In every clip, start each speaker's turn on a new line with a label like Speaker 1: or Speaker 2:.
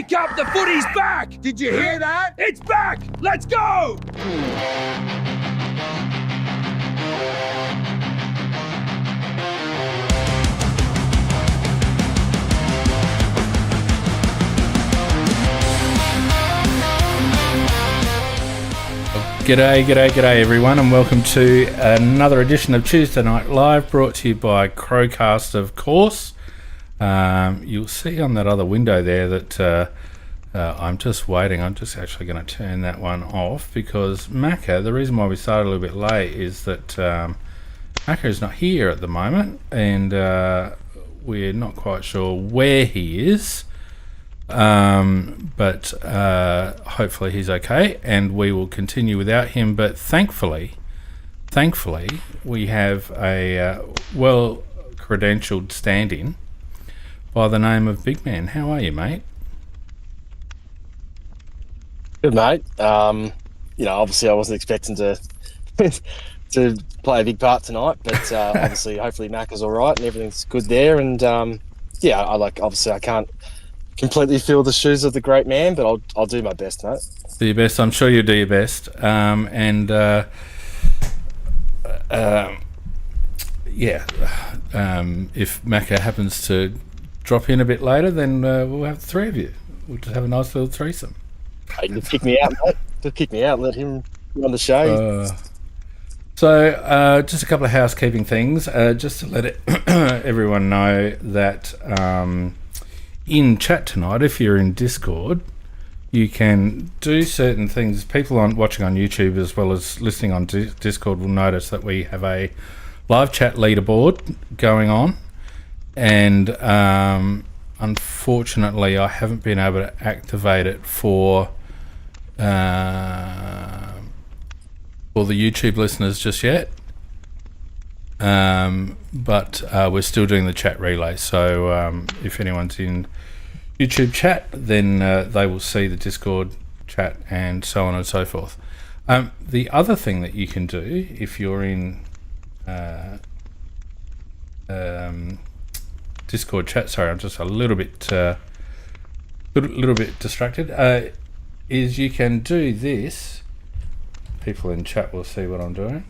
Speaker 1: Wake up, the footy's back!
Speaker 2: Did you hear that?
Speaker 1: It's back! Let's go!
Speaker 3: G'day everyone, and welcome to another edition of Tuesday Night Live, brought to you by Crowcast, of course. You'll see on that other window there that I'm just waiting. I'm just actually going to turn that one off because Macca, the reason why we started a little bit late is that Macca is not here at the moment, and we're not quite sure where he is. But hopefully he's okay, and we will continue without him. But thankfully, we have a well-credentialed stand-in by the name of BigMan. How are you, mate?
Speaker 4: Good, mate. Obviously I wasn't expecting to to play a big part tonight, but obviously, hopefully Mac is all right and everything's good there. And obviously I can't completely fill the shoes of the great man, but I'll do my best, mate.
Speaker 3: Do your best. I'm sure you'll do your best. If Macca happens to drop in a bit later, then we'll have the three of you. We'll just have a nice little threesome.
Speaker 4: Hey, you kick me out, mate. Just kick me out. Let him run the show.
Speaker 3: So just a couple of housekeeping things, just to let everyone know that in chat tonight, if you're in Discord, you can do certain things. People watching on YouTube as well as listening on Discord will notice that we have a live chat leaderboard going on, and unfortunately I haven't been able to activate it for the YouTube listeners just yet. But we're still doing the chat relay, so if anyone's in YouTube chat, then they will see the Discord chat and so on and so forth. The other thing that you can do if you're in Discord chat, sorry, I'm just a little bit distracted, is you can do this. People in chat will see what I'm doing.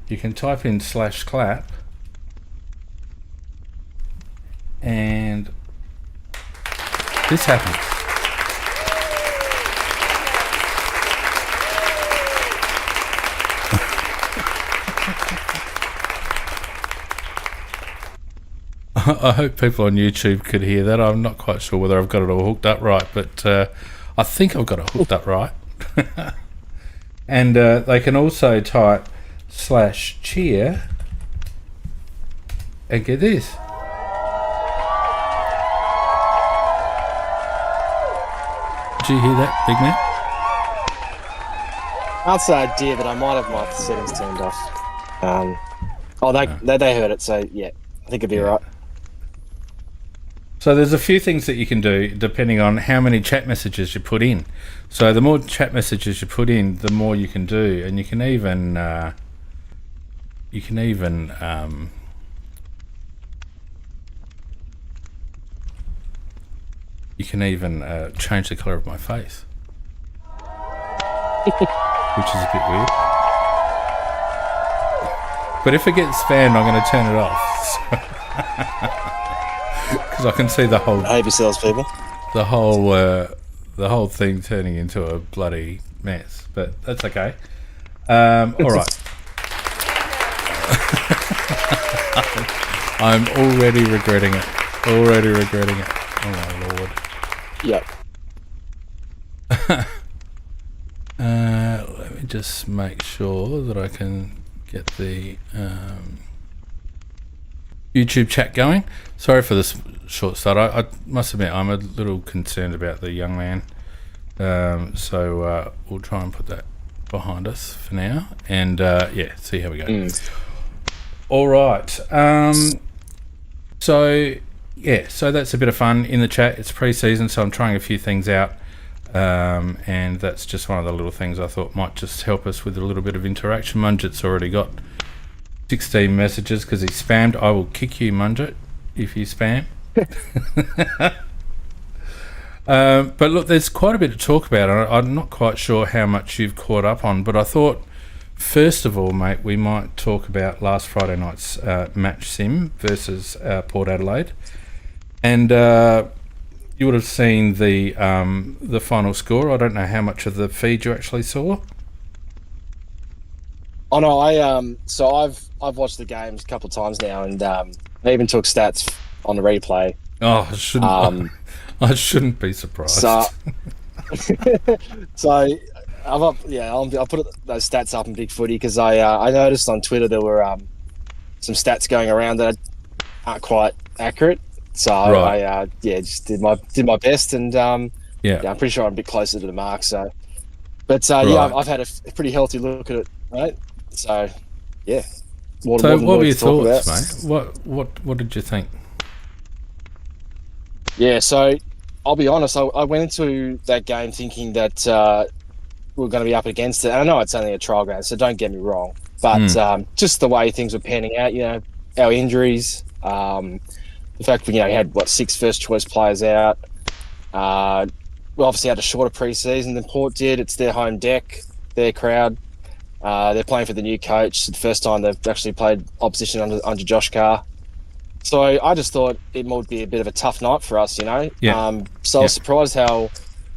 Speaker 3: You can type in /clap and this happens. I hope people on YouTube could hear that. I'm not quite sure whether I've got it all hooked up right, but I think I've got it hooked up right. And they can also type /cheer and get this. Did you hear that, big man?
Speaker 4: I'd say I did, but I might have my settings turned off. They heard it, so yeah, I think it'd be right.
Speaker 3: So there's a few things that you can do depending on how many chat messages you put in. So the more chat messages you put in, the more you can do, and you can even change the colour of my face, which is a bit weird. But if it gets spammed, I'm going to turn it off, because I can see the whole.
Speaker 4: Behave yourselves, people.
Speaker 3: The whole thing turning into a bloody mess, but that's okay. All right. I'm already regretting it. Oh my lord.
Speaker 4: Yep.
Speaker 3: Let me just make sure that I can get the YouTube chat going. Sorry for this short start. I must admit I'm a little concerned about the young man. So we'll try and put that behind us for now, and see how we go. All right. So that's a bit of fun in the chat. It's pre-season, so I'm trying a few things out, and that's just one of the little things I thought might just help us with a little bit of interaction. Munjit's already got 16 messages because he spammed. I will kick you, Munjit, if you spam. But look, there's quite a bit to talk about. I'm not quite sure how much you've caught up on, but I thought, first of all, mate, we might talk about last Friday night's match sim versus Port Adelaide. And you would have seen the final score. I don't know how much of the feed you actually saw.
Speaker 4: Oh no, so I've watched the games a couple of times now, and I even took stats on the replay.
Speaker 3: Oh, I shouldn't be surprised.
Speaker 4: So, I'll put those stats up in Big Footy because I noticed on Twitter there were some stats going around that aren't quite accurate. So
Speaker 3: right.
Speaker 4: I just did my best, and I'm pretty sure I'm a bit closer to the mark. So, but
Speaker 3: right.
Speaker 4: I've had a pretty healthy look at it, right? So, yeah.
Speaker 3: What were your thoughts, mate? What did you think?
Speaker 4: Yeah, so I'll be honest. I went into that game thinking that we were going to be up against it. And I know it's only a trial game, so don't get me wrong. But just the way things were panning out, our injuries, the fact we had 6 first choice players out. We obviously had a shorter pre-season than Port did. It's their home deck, their crowd. They're playing for the new coach. It's the first time they've actually played opposition under Josh Carr. So I just thought it might be a bit of a tough night for us,
Speaker 3: Yeah.
Speaker 4: So I was surprised how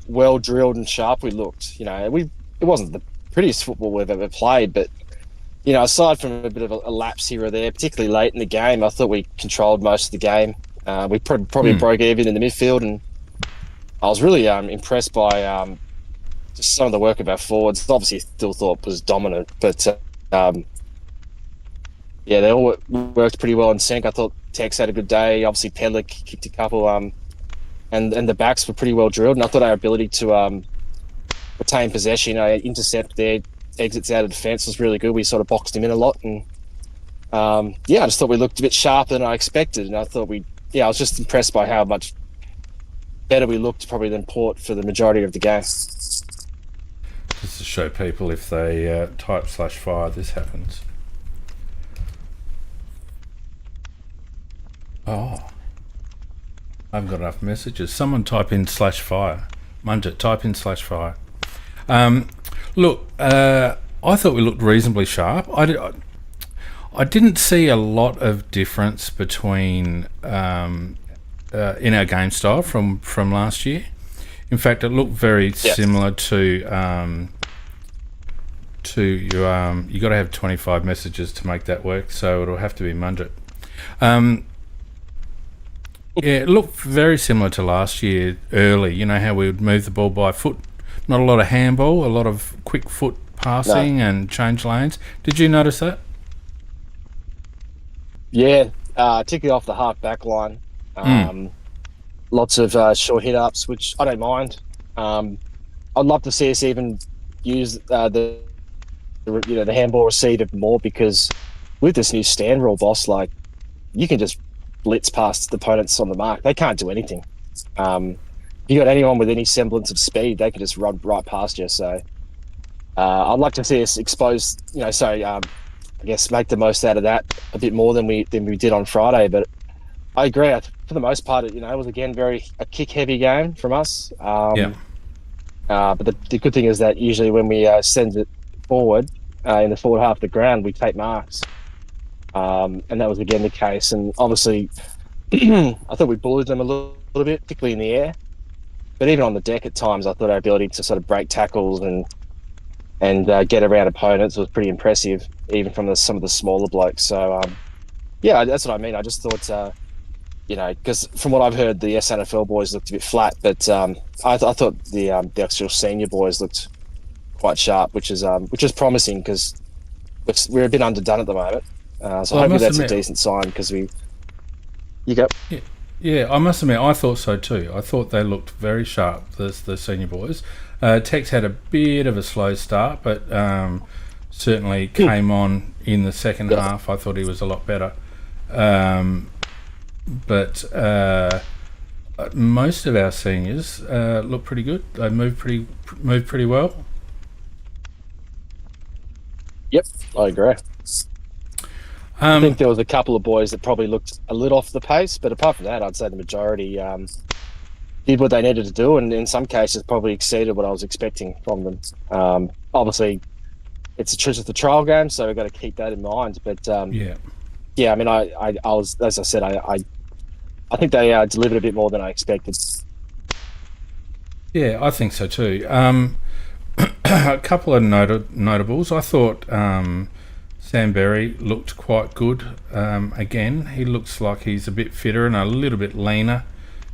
Speaker 4: well drilled and sharp we looked. It wasn't the prettiest football we've ever played, but aside from a bit of a lapse here or there, particularly late in the game, I thought we controlled most of the game. We probably broke even in the midfield, and I was really impressed by just some of the work of our forwards. Obviously, still thought was dominant, but they all worked pretty well in sync. I thought Tex had a good day. Obviously, Pedlick kicked a couple, and the backs were pretty well drilled. And I thought our ability to retain possession, intercept their exits out of defence was really good. We sort of boxed him in a lot, and I just thought we looked a bit sharper than I expected. And I thought I was just impressed by how much better we looked probably than Port for the majority of the game.
Speaker 3: Just to show people, if they type /fire, this happens. Oh, I haven't got enough messages. Someone type in /fire. Munjit, type in /fire. Look, I thought we looked reasonably sharp. I didn't see a lot of difference between in our game style from last year. In fact, it looked very similar to you got to have 25 messages to make that work, so it'll have to be Munjit. It looked very similar to last year early. How we would move the ball by foot. Not a lot of handball, a lot of quick foot passing and change lanes. Did you notice that?
Speaker 4: Yeah, particularly off the half back line. Lots of short hit-ups, which I don't mind. I'd love to see us even use the handball receiver more, because with this new stand rule, boss, you can just blitz past the opponents on the mark. They can't do anything. You got anyone with any semblance of speed, they can just run right past you. So I'd like to see us expose, I guess make the most out of that a bit more than we did on Friday. But I agree. For the most part, it was again a kick-heavy game from us. But the good thing is that usually when we send it forward in the forward half of the ground, we take marks. And that was again the case. And obviously, I thought we bullied them a little bit, particularly in the air. But even on the deck at times, I thought our ability to sort of break tackles and get around opponents was pretty impressive, even from some of the smaller blokes. So, that's what I mean. I just thought, because from what I've heard, the SNFL boys looked a bit flat, but I thought the actual senior boys looked quite sharp, which is promising, because we're a bit underdone at the moment. So hopefully that's a decent sign, because you go.
Speaker 3: Yeah, I must admit, I thought so too. I thought they looked very sharp, the senior boys. Tex had a bit of a slow start, but certainly came on in the second half. I thought he was a lot better. But most of our seniors look pretty good. They moved pretty well.
Speaker 4: Yep, I agree. I think there was a couple of boys that probably looked a little off the pace, but apart from that, I'd say the majority did what they needed to do, and in some cases probably exceeded what I was expecting from them. Obviously, it's just a trial game, so we've got to keep that in mind. But yeah. I mean, I was, as I said, I think they delivered a bit more than I expected.
Speaker 3: Yeah, I think so too. A couple of notables. I thought Sam Berry looked quite good. Again, he looks like he's a bit fitter and a little bit leaner.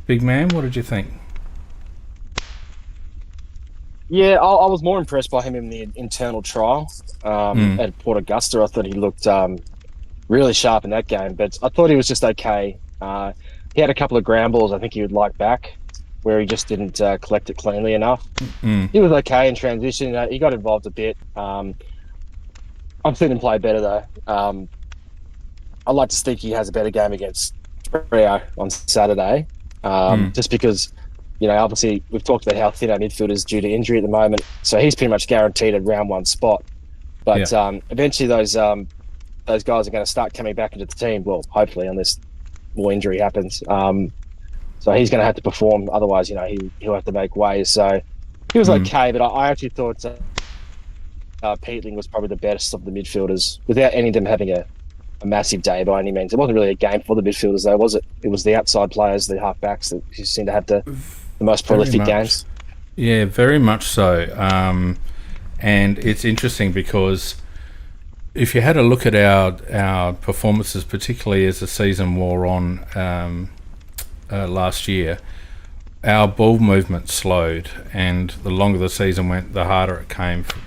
Speaker 3: Big man, what did you think?
Speaker 4: Yeah, I was more impressed by him in the internal trial at Port Augusta. I thought he looked really sharp in that game, but I thought he was just okay. He had a couple of ground balls I think he would like back, where he just didn't collect it cleanly enough. He was okay in transition. He got involved a bit. I've seen him play better, though. I'd like to think he has a better game against Freo on Saturday, just because, obviously we've talked about how thin our midfield is due to injury at the moment, so he's pretty much guaranteed a round one spot. But eventually those guys are going to start coming back into the team, well, hopefully, unless more injury happens. So he's going to have to perform, otherwise, he'll have to make ways. So he was okay, but I actually thought Peatling was probably the best of the midfielders, without any of them having a massive day by any means. It wasn't really a game for the midfielders, though, was it? It was the outside players, the half-backs, that seemed to have the most prolific games.
Speaker 3: Yeah, very much so. And it's interesting because if you had a look at our performances, particularly as the season wore on last year, our ball movement slowed, and the longer the season went, the harder it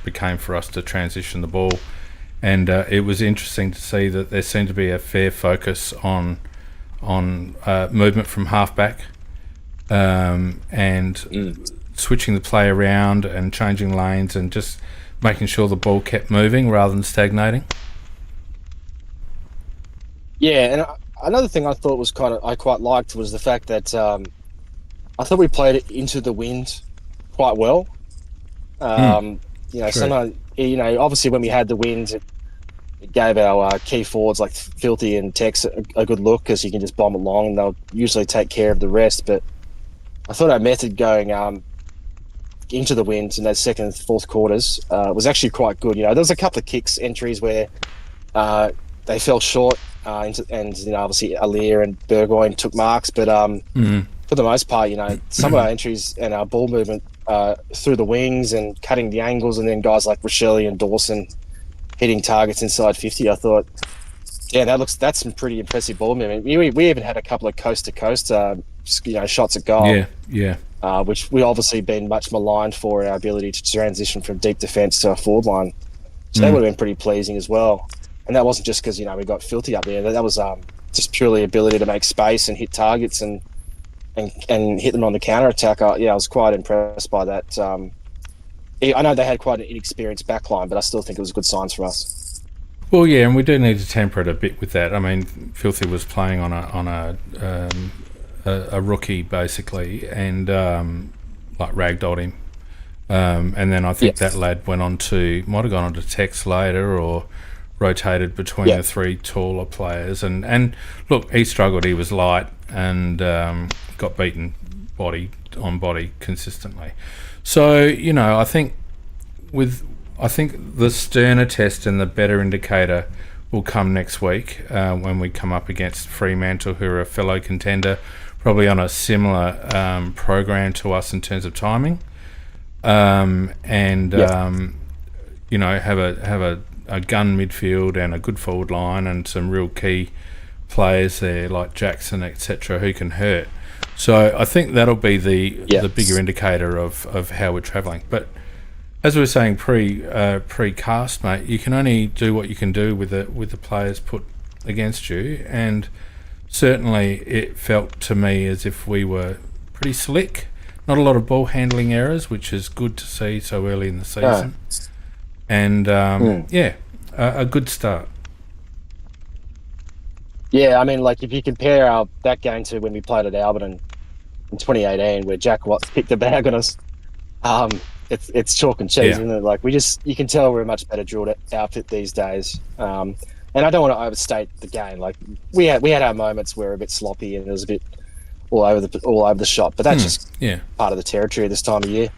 Speaker 3: became for us to transition the ball. And it was interesting to see that there seemed to be a fair focus on movement from halfback and switching the play around and changing lanes and just making sure the ball kept moving rather than stagnating.
Speaker 4: Yeah, and another thing I thought was I quite liked was the fact that I thought we played it into the wind quite well. Sometimes, obviously when we had the wind, it gave our key forwards like Filthy and Tex a good look, because you can just bomb along and they'll usually take care of the rest. But I thought our method going into the wind in those second and fourth quarters was actually quite good. There was a couple of kicks entries where they fell short, and obviously Alir and Burgoyne took marks, but for the most part, some of our entries and our ball movement through the wings and cutting the angles, and then guys like Rochelle and Dawson hitting targets inside 50, I thought, that's some pretty impressive ball movement. We even had a couple of coast to coast shots at goal. Which we obviously been much maligned for, our ability to transition from deep defence to our forward line. So that would have been pretty pleasing as well. And that wasn't just because, we got Filthy up there. That was just purely ability to make space and hit targets and hit them on the counter-attack. I was quite impressed by that. I know they had quite an inexperienced backline, but I still think it was good signs for us.
Speaker 3: Well, yeah, and we do need to temper it a bit with that. I mean, Filthy was playing on a rookie basically, and ragdolled him, and then I think that lad might have gone on to Tex later, or rotated between the three taller players, and look, he struggled. He was light and got beaten body on body consistently. So I think the sterner test and the better indicator will come next week when we come up against Fremantle, who are a fellow contender, probably on a similar program to us in terms of timing, have a gun midfield and a good forward line and some real key players there like Jackson, etc., who can hurt. So I think that'll be the bigger indicator of how we're travelling. But as we were saying pre-cast, mate, you can only do what you can do with the players put against you, and certainly it felt to me as if we were pretty slick. Not a lot of ball handling errors, which is good to see so early in the season. And a good start.
Speaker 4: Yeah, I mean, like if you compare that game to when we played at Alberton in 2018, where Jack Watts picked a bag on us, it's chalk and cheese, isn't it? Like you can tell we're a much better drilled outfit these days. And I don't want to overstate the game. Like we had our moments where we're a bit sloppy and it was a bit all over the shop. But that's just
Speaker 3: Yeah.
Speaker 4: part of the territory at this time of year.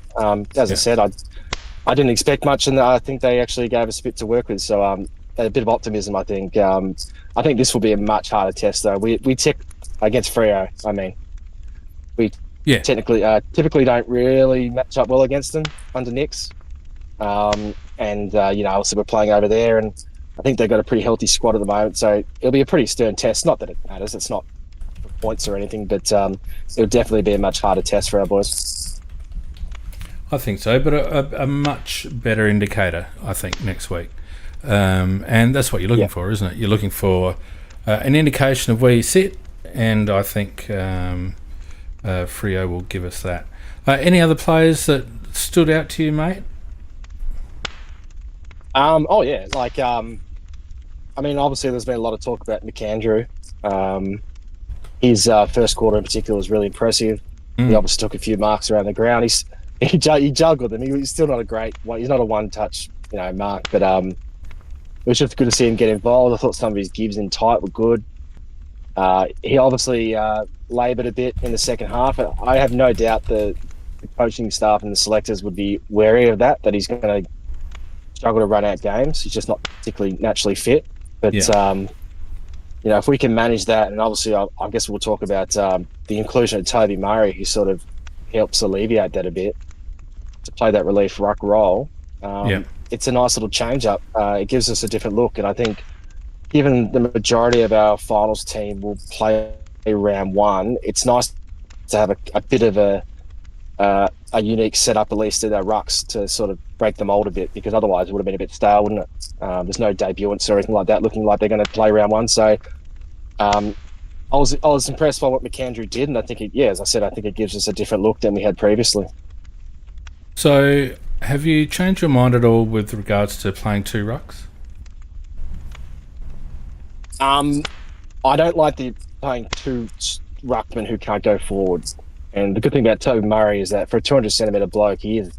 Speaker 4: As I said, I didn't expect much, and I think they actually gave us a bit to work with. So a bit of optimism, I think. I think this will be a much harder test, though. We tick against Freo. I mean, we typically don't really match up well against them under Nick's. Obviously we're playing over there, and I think they've got a pretty healthy squad at the moment. So it'll be a pretty stern test. Not that it matters. It's not for points or anything, but it'll definitely be a much harder test for our boys.
Speaker 3: I think so, but a much better indicator, I think, next week. And that's what you're looking for, isn't it? You're looking for an indication of where you sit, and I think Freo will give us that. Any other players that stood out to you, mate?
Speaker 4: Obviously there's been a lot of talk about McAndrew. His first quarter in particular was really impressive. He obviously took a few marks around the ground. He juggled them. He's still not he's not a one-touch, mark, but it was just good to see him get involved. I thought some of his gives in tight were good. He obviously laboured a bit in the second half. I have no doubt the coaching staff and the selectors would be wary of that he's going to struggle to run out games. He's just not particularly naturally fit. But, if we can manage that, and obviously I guess we'll talk about the inclusion of Toby Murray, who sort of helps alleviate that a bit, to play that relief ruck role. It's a nice little change-up. It gives us a different look, and I think given the majority of our finals team will play round one, it's nice to have a bit of a unique setup, at least at our rucks, to sort of break the mould a bit, because otherwise it would have been a bit stale, wouldn't it? There's no debutants or anything like that looking like they're going to play round one. So I was impressed by what McAndrew did, and I think as I said, I think it gives us a different look than we had previously.
Speaker 3: So have you changed your mind at all with regards to playing two rucks?
Speaker 4: I don't like playing two ruckmen who can't go forward. And the good thing about Toby Murray is that for a 200-centimetre bloke, he is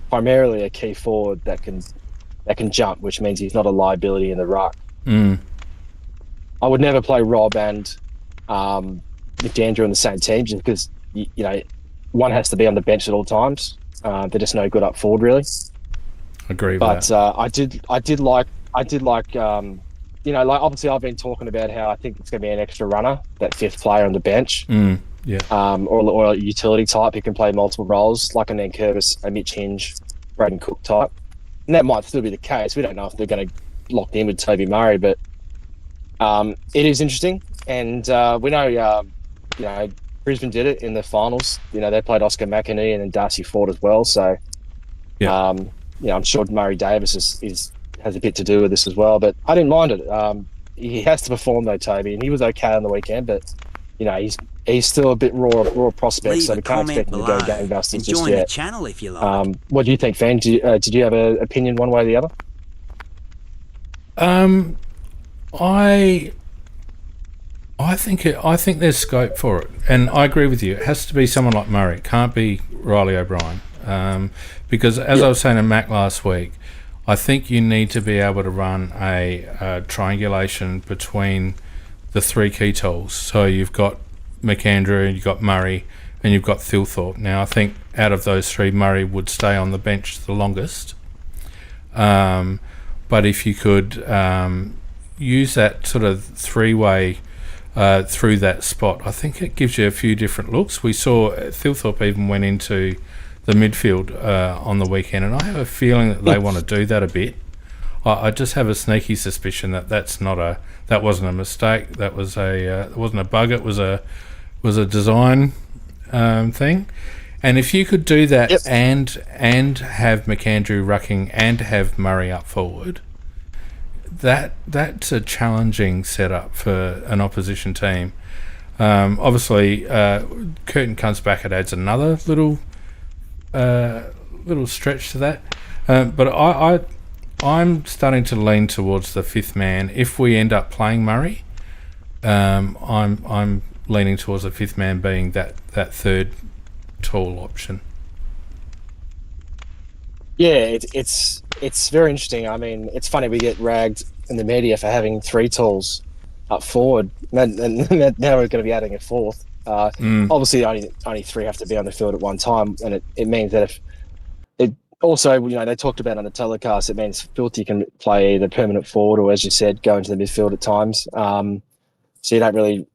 Speaker 4: primarily a key forward that can jump, which means he's not a liability in the ruck. I would never play Rob and McAndrew in the same team, just because one has to be on the bench at all times. They're just no good up forward, really.
Speaker 3: Agree with that.
Speaker 4: I did like obviously I've been talking about how I think it's going to be an extra runner, that fifth player on the bench. Or a utility type who can play multiple roles, like a Nankervis, a Mitch Hinge, Braden Cook type. And that might still be the case. We don't know if they're going to lock in with Toby Murray, but it is interesting. And we know, Brisbane did it in the finals. They played Oscar McInerney and then Darcy Ford as well. So, I'm sure Murray Davis has a bit to do with this as well. But I didn't mind it. He has to perform though, Toby, and he was okay on the weekend. But he's still a bit raw prospect, so we can't expect him to go gangbusters just
Speaker 2: join
Speaker 4: yet.
Speaker 2: the channel if you like.
Speaker 4: What do you think, Fan? Did you have an opinion one way or the other?
Speaker 3: I think there's scope for it, and I agree with you. It has to be someone like Murray. It can't be Riley O'Brien, because as I was saying to Mac last week, I think you need to be able to run a triangulation between the three key tools. So you've got McAndrew, you've got Murray, and you've got Thilthorpe. Now, I think out of those three, Murray would stay on the bench the longest. But if you could use that sort of three-way through that spot, I think it gives you a few different looks. We saw Thilthorpe even went into the midfield on the weekend, and I have a feeling that they want to do that a bit. I just have a sneaky suspicion that that wasn't a mistake. That was it wasn't a bug. It was a design thing. And if you could do that and have McAndrew rucking and have Murray up forward, that's a challenging setup for an opposition team. Obviously, Curtin comes back. It adds another little stretch to that. But I'm starting to lean towards the fifth man. If we end up playing Murray, I'm leaning towards the fifth man being that third tall option.
Speaker 4: Yeah, it's very interesting. I mean, it's funny we get ragged in the media for having three talls up forward, and now we're going to be adding a fourth. Obviously, only 3 have to be on the field at one time, and it means that if it also, they talked about on the telecast, it means Filthy can play either permanent forward or, as you said, go into the midfield at times. So you don't really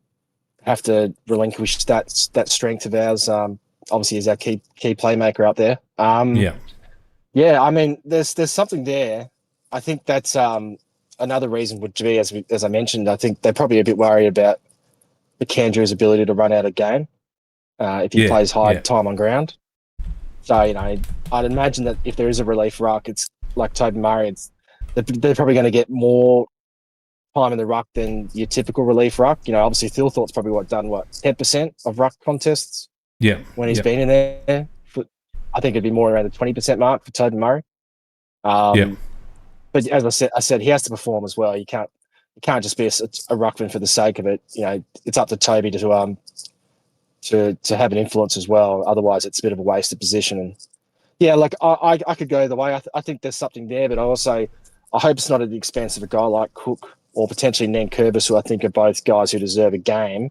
Speaker 4: have to relinquish that strength of ours. Obviously, as our key playmaker up there. Yeah. I mean, there's something there. I think that's another reason would be, as I mentioned, I think they're probably a bit worried about McAndrew's ability to run out of game if he plays high time on ground. So, I'd imagine that if there is a relief ruck, it's like Toby Murray, they're probably going to get more time in the ruck than your typical relief ruck. Obviously Thilthorpe's probably done 10% of ruck contests when he's been in there. I think it'd be more around the 20% mark for Toby Murray. But as I said, he has to perform as well. You can't just be a ruckman for the sake of it. It's up to Toby to have an influence as well. Otherwise, it's a bit of a wasted position. And I could go either way. I think there's something there, but I hope it's not at the expense of a guy like Cook or potentially Nankervis, who I think are both guys who deserve a game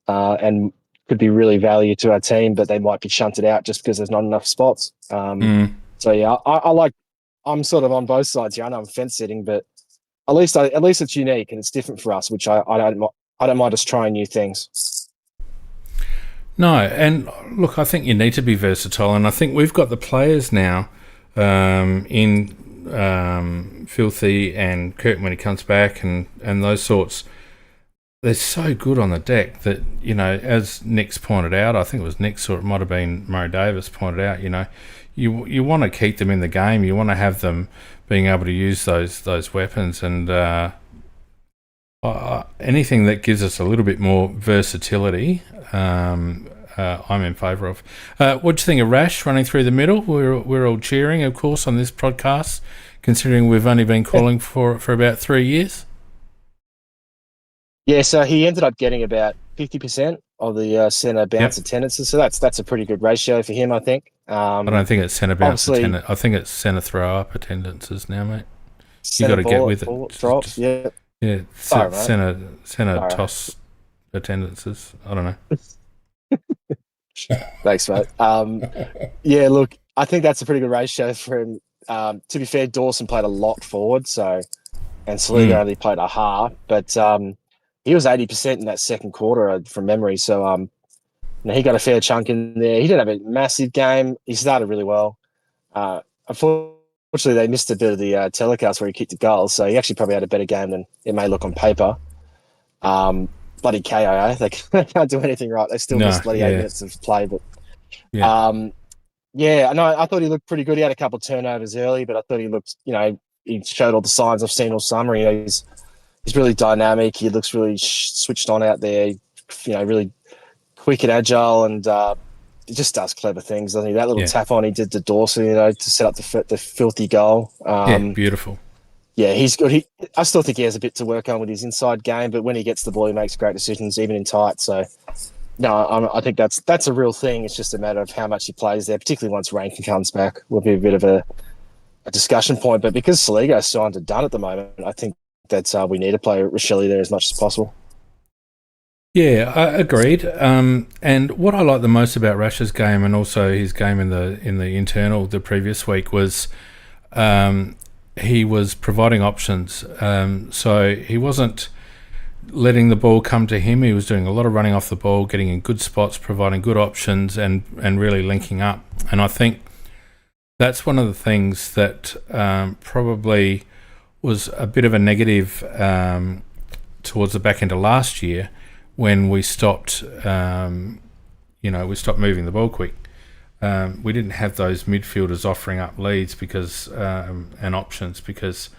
Speaker 4: and could be really value to our team, but they might be shunted out just because there's not enough spots. So yeah, I'm sort of on both sides here. I know I'm fence sitting, but at least it's unique and it's different for us, which I don't mind us trying new things.
Speaker 3: No, and look, I think you need to be versatile, and I think we've got the players now in Filthy and Kirk when he comes back and those sorts. They're so good on the deck that, as Nick's pointed out, I think it was Nick's or it might have been Murray Davis pointed out, you want to keep them in the game. You want to have them being able to use those weapons, and anything that gives us a little bit more versatility, I'm in favour of. What do you think of Rash running through the middle? We're all cheering, of course, on this podcast, considering we've only been calling for about 3 years.
Speaker 4: Yeah, so he ended up getting about 50% of the centre bounce attendances, so that's a pretty good ratio for him, I think.
Speaker 3: I don't think it's centre bounce attendance. I think it's centre throw up attendances now, mate. You got to get with it.
Speaker 4: Drops, yeah.
Speaker 3: Yeah, centre toss attendances. I don't know.
Speaker 4: Thanks, mate. Yeah, look, I think that's a pretty good ratio for him. To be fair, Dawson played a lot forward, and Saliga only played a half, but he was 80% in that second quarter from memory. So he got a fair chunk in there. He didn't have a massive game. He started really well. Unfortunately, they missed a bit of the telecast where he kicked a goal, so he actually probably had a better game than it may look on paper. Bloody KIA, they can't do anything right. They still missed bloody 8 minutes of play. But I thought he looked pretty good. He had a couple of turnovers early, but I thought he looked, he showed all the signs I've seen all summer. He's really dynamic. He looks really switched on out there. Really quick and agile, and he just does clever things, doesn't he? That little tap on he did to Dawson, to set up the Filthy goal.
Speaker 3: Beautiful.
Speaker 4: Yeah, he's good. I still think he has a bit to work on with his inside game, but when he gets the ball, he makes great decisions, even in tight. So, no, I think that's a real thing. It's just a matter of how much he plays there, particularly once Ranken comes back. Will be a bit of a discussion point. But because Saliga is so underdone at the moment, I think that we need to play Rochelle there as much as possible.
Speaker 3: Yeah, agreed. And what I like the most about Rash's game, and also his game in the internal the previous week, was he was providing options. So he wasn't letting the ball come to him. He was doing a lot of running off the ball, getting in good spots, providing good options, and really linking up. And I think that's one of the things that probably was a bit of a negative towards the back end of last year, when we stopped, moving the ball quick. We didn't have those midfielders offering up leads because and options because,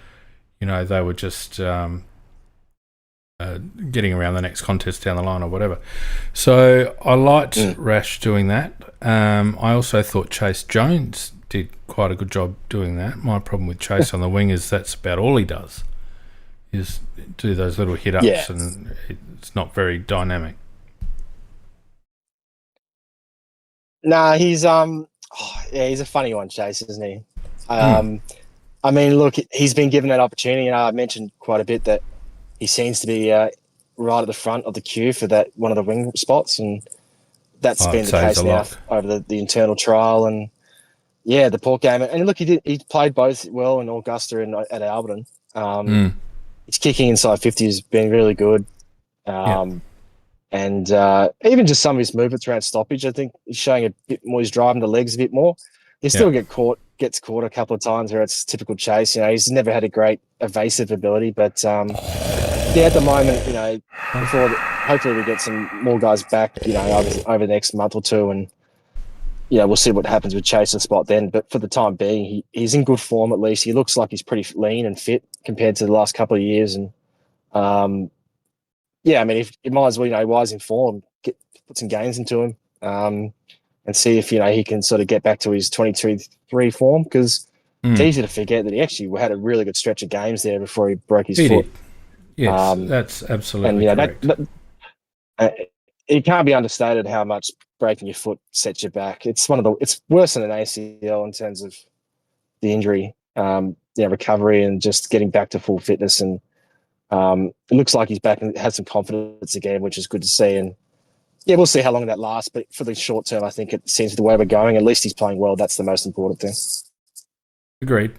Speaker 3: they were just getting around the next contest down the line or whatever. So I liked Rash doing that. I also thought Chase Jones did quite a good job doing that. My problem with Chase on the wing is that's about all he does, is do those little hit-ups, and it's not very dynamic.
Speaker 4: Nah, he's he's a funny one, Chase, isn't he? I mean, look, he's been given that opportunity, and I mentioned quite a bit that he seems to be right at the front of the queue for that one of the wing spots, and that's been the case now over the internal trial. And yeah, the Port game. And look, he played both well in Augusta and at Alberton. His kicking inside 50 has been really good. And even just some of his movements around stoppage, I think he's showing a bit more. He's driving the legs a bit more. He still gets caught a couple of times where it's typical chase. He's never had a great evasive ability, but at the moment, hopefully we get some more guys back, over the next month or two, and we'll see what happens with Chase's spot then. But for the time being, he's in good form at least. He looks like he's pretty lean and fit compared to the last couple of years, and if it might as well, while he's in form, put some gains into him, and see if he can sort of get back to his 22-3 form, because it's easy to forget that he actually had a really good stretch of games there before he broke his foot.
Speaker 3: Yes, that's absolutely correct.
Speaker 4: It can't be understated how much breaking your foot sets you back. It's worse than an ACL in terms of the injury, recovery, and just getting back to full fitness. And it looks like he's back and has some confidence again, which is good to see. And we'll see how long that lasts. But for the short term, I think it seems the way we're going. At least he's playing well. That's the most important thing.
Speaker 3: Agreed.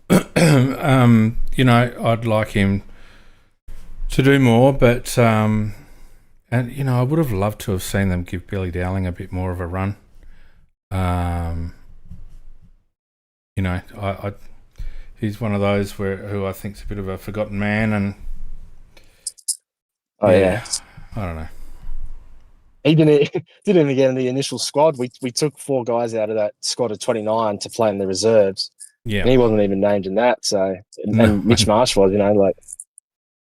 Speaker 3: I'd like him to do more, but I would have loved to have seen them give Billy Dowling a bit more of a run. He's one of those who I think's a bit of a forgotten man, and I don't know.
Speaker 4: He didn't even get in the initial squad. We took 4 guys out of that squad of 29 to play in the reserves.
Speaker 3: Yeah,
Speaker 4: and he wasn't even named in that. So, and Mitch Marsh was,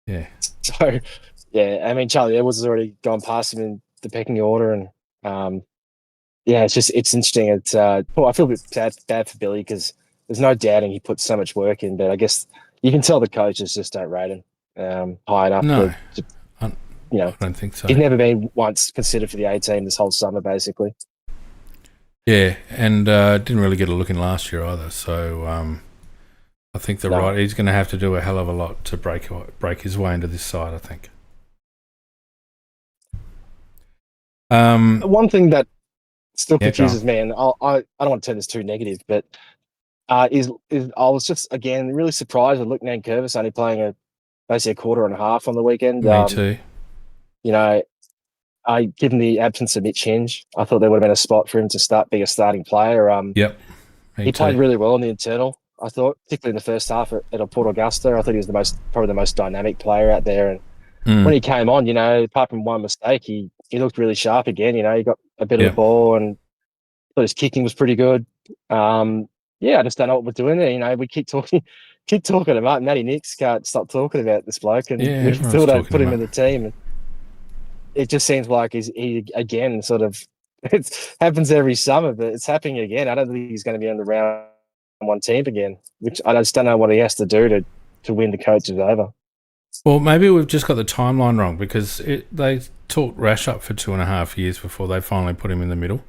Speaker 3: yeah.
Speaker 4: So, Charlie Edwards has already gone past him in the pecking order, and it's interesting. It's I feel a bit bad for Billy, because there's no doubting he puts so much work in, but I guess you can tell the coaches just don't rate him high enough.
Speaker 3: No, I don't think so.
Speaker 4: He's never been once considered for the A team this whole summer, basically.
Speaker 3: Yeah, and didn't really get a look in last year either. So I think right. He's going to have to do a hell of a lot to break his way into this side, I think.
Speaker 4: One thing that still confuses me, and I don't want to turn this too negative, but is I was just again really surprised with Luke Nankervis only playing basically a quarter and a half on the weekend.
Speaker 3: Me too.
Speaker 4: Given the absence of Mitch Hinge, I thought there would have been a spot for him to be a starting player. He played really well in the internal, I thought, particularly in the first half at Port Augusta. I thought he was probably the most dynamic player out there. And when he came on, apart from one mistake, he looked really sharp again. He got a bit of the ball, and thought his kicking was pretty good. I just don't know what we're doing there. We keep talking about Matty Nix can't stop talking about this bloke, and we still don't put him in the team. And it just seems like he again sort of it happens every summer, but it's happening again. I don't think he's going to be on the round 1 team again, which I just don't know what he has to do to win the coaches over.
Speaker 3: Well, maybe we've just got the timeline wrong, because they talked Rash up for 2.5 years before they finally put him in the middle.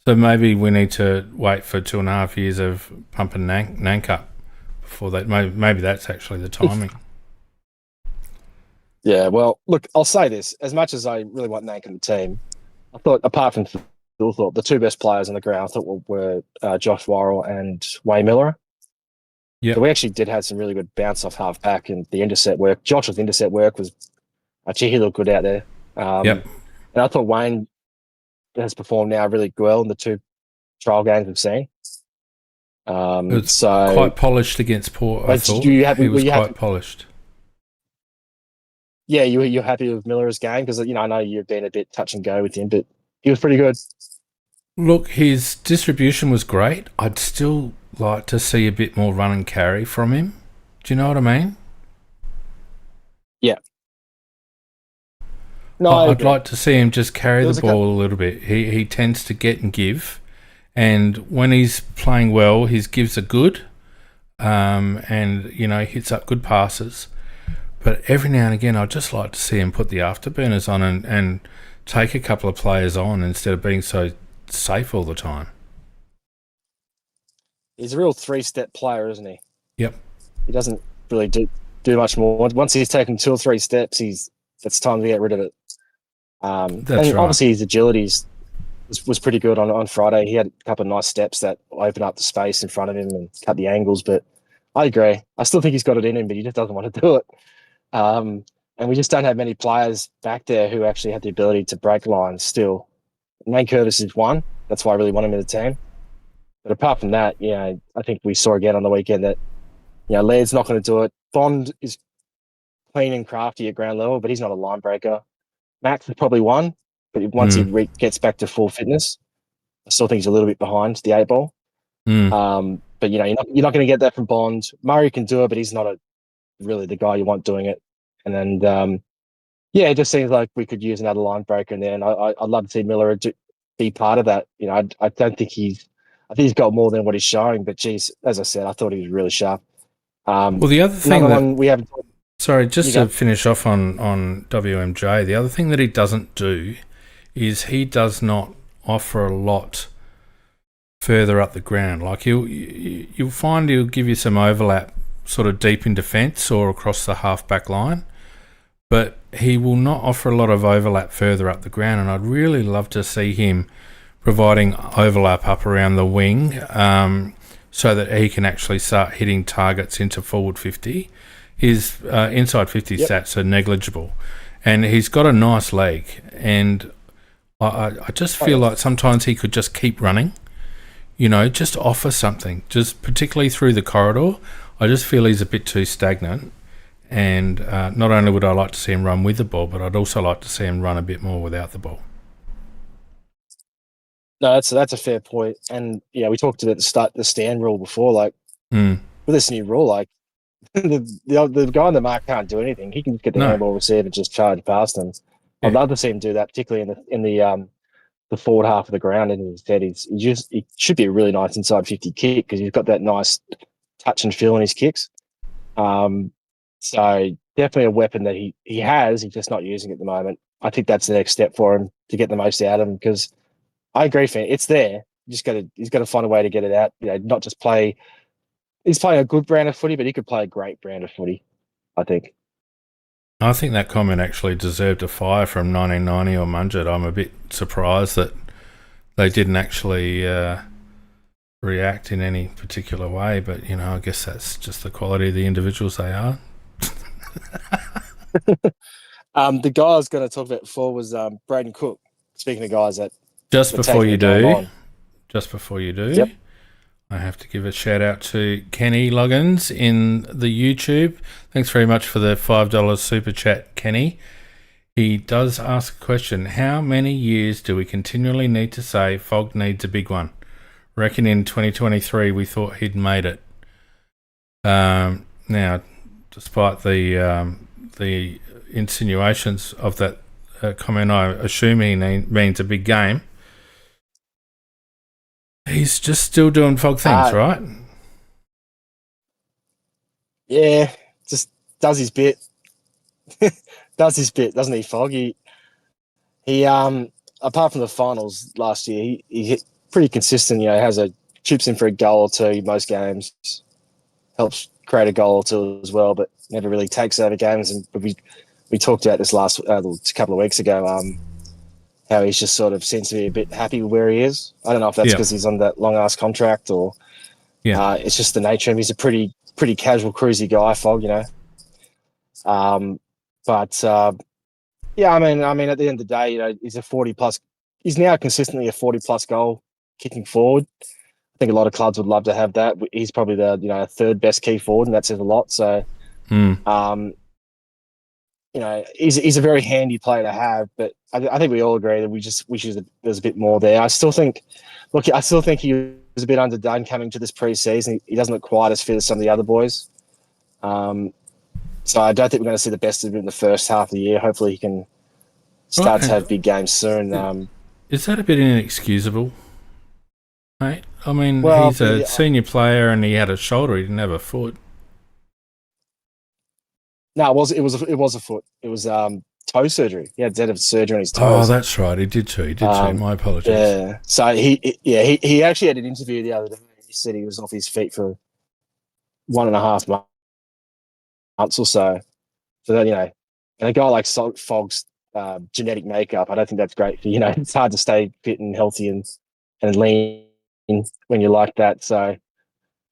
Speaker 3: So maybe we need to wait for 2.5 years of pumping Nank up before that. Maybe that's actually the timing.
Speaker 4: Yeah, well, look, I'll say this. As much as I really want Nank in the team, I thought, apart from Phil, the 2 best players on the ground, I thought were Josh Worrell and Wayne Miller. Yeah, so we actually did have some really good bounce off half back, and the intercept work. Josh's intercept work was actually, he looked good out there. And I thought Wayne has performed now really well in the 2 trial games we've seen.
Speaker 3: It's quite polished against Port. I thought he was quite polished.
Speaker 4: Yeah, you're happy with Miller's game, because I know you've been a bit touch and go with him, but he was pretty good.
Speaker 3: Look, his distribution was great. I'd still like to see a bit more run and carry from him. Do you know what I mean?
Speaker 4: Yeah. No,
Speaker 3: I'd like to see him just carry the ball a little bit. He tends to get and give, and when he's playing well, his gives are good, and hits up good passes. But every now and again, I'd just like to see him put the afterburners on and take a couple of players on instead of being so safe all the time.
Speaker 4: He's a real 3-step player, isn't he?
Speaker 3: Yep.
Speaker 4: He doesn't really do much more. Once he's taken 2 or 3 steps, he's it's time to get rid of it.
Speaker 3: That's
Speaker 4: and
Speaker 3: right.
Speaker 4: obviously his agility was pretty good on Friday. He had a couple of nice steps that opened up the space in front of him and cut the angles. But I agree. I still think he's got it in him, but he just doesn't want to do it. And we just don't have many players back there who actually have the ability to break lines still. Wayne Curtis is one. That's why I really want him in the team. But apart from that, I think we saw again on the weekend that, Laird's not going to do it. Bond is clean and crafty at ground level, but he's not a line breaker. Max is probably one, but once he gets back to full fitness, I still think he's a little bit behind the 8 ball. But you're not going to get that from Bond. Murray can do it, but he's not really the guy you want doing it. And then, it just seems like we could use another line breaker in there. And I'd love to see Miller be part of that. I don't think I think he's got more than what he's showing. But geez, as I said, I thought he was really sharp.
Speaker 3: Well, the other thing
Speaker 4: one we haven't.
Speaker 3: Sorry, just to finish off on WMJ, the other thing that he doesn't do is he does not offer a lot further up the ground. Like you'll find he'll give you some overlap sort of deep in defence or across the half-back line, but he will not offer a lot of overlap further up the ground, and I'd really love to see him providing overlap up around the wing so that he can actually start hitting targets into forward 50. His inside 50 stats are negligible, and he's got a nice leg, and I just feel like sometimes he could just keep running, just offer something, just particularly through the corridor. I just feel he's a bit too stagnant, and not only would I like to see him run with the ball, but I'd also like to see him run a bit more without the ball.
Speaker 4: No, that's a fair point. And we talked about the stand rule before. Like with this new rule, like the guy in the mark can't do anything. He can just get the handball receiver and just charge past them. Yeah. I'd love to see him do that, particularly in the forward half of the ground. And instead, he should be a really nice inside 50 kick because he's got that nice touch and feel in his kicks. So definitely a weapon that he has. He's just not using it at the moment. I think that's the next step for him to get the most out of him because I agree, Finn. It's there. He's got to find a way to get it out. Not just play. He's playing a good brand of footy, but he could play a great brand of footy, I think.
Speaker 3: I think that comment actually deserved a fire from 1990 or Mungett. I'm a bit surprised that they didn't actually react in any particular way, but, I guess that's just the quality of the individuals they are.
Speaker 4: The guy I was going to talk about before was Braden Cook. Speaking of guys that...
Speaker 3: Just before you do,
Speaker 4: yep.
Speaker 3: I have to give a shout out to Kenny Loggins in the YouTube. Thanks very much for the $5 super chat, Kenny. He does ask a question. How many years do we continually need to say Fog needs a big one? Reckon in 2023 we thought he'd made it. Now, despite the insinuations of that comment, I assume he means a big game. He's just still doing Fog things, right?
Speaker 4: Yeah, just does his bit. Doesn't he, Fog? He apart from the finals last year, he hit pretty consistent. Has chips in for a goal or two most games, helps create a goal or two as well, but never really takes over games. And we talked about this last couple of weeks ago. How he's just sort of seems to be a bit happy with where he is. I don't know if that's because he's on that long-ass contract or it's just the nature of him. He's a pretty casual, cruisy guy, Fog, But, I mean, at the end of the day, he's a 40-plus... He's now consistently a 40-plus goal kicking forward. I think a lot of clubs would love to have that. He's probably the third best key forward, and that says a lot. So, he's a very handy player to have, but I think we all agree that we just wish there's a bit more there. I still think he was a bit underdone coming to this pre-season. He doesn't look quite as fit as some of the other boys. So I don't think we're going to see the best of him in the first half of the year. Hopefully he can start to have big games soon.
Speaker 3: Is that a bit inexcusable, mate? I mean, he's a senior player and he had a shoulder. He didn't have a foot.
Speaker 4: No, it was a foot. It was toe surgery. He had surgery on his toes.
Speaker 3: Oh, that's right. He did too. My apologies.
Speaker 4: Yeah. So he actually had an interview the other day. He said he was off his feet for 1.5 months or so. So that And a guy like Fogg's genetic makeup, I don't think that's great for, it's hard to stay fit and healthy and lean when you're like that. So,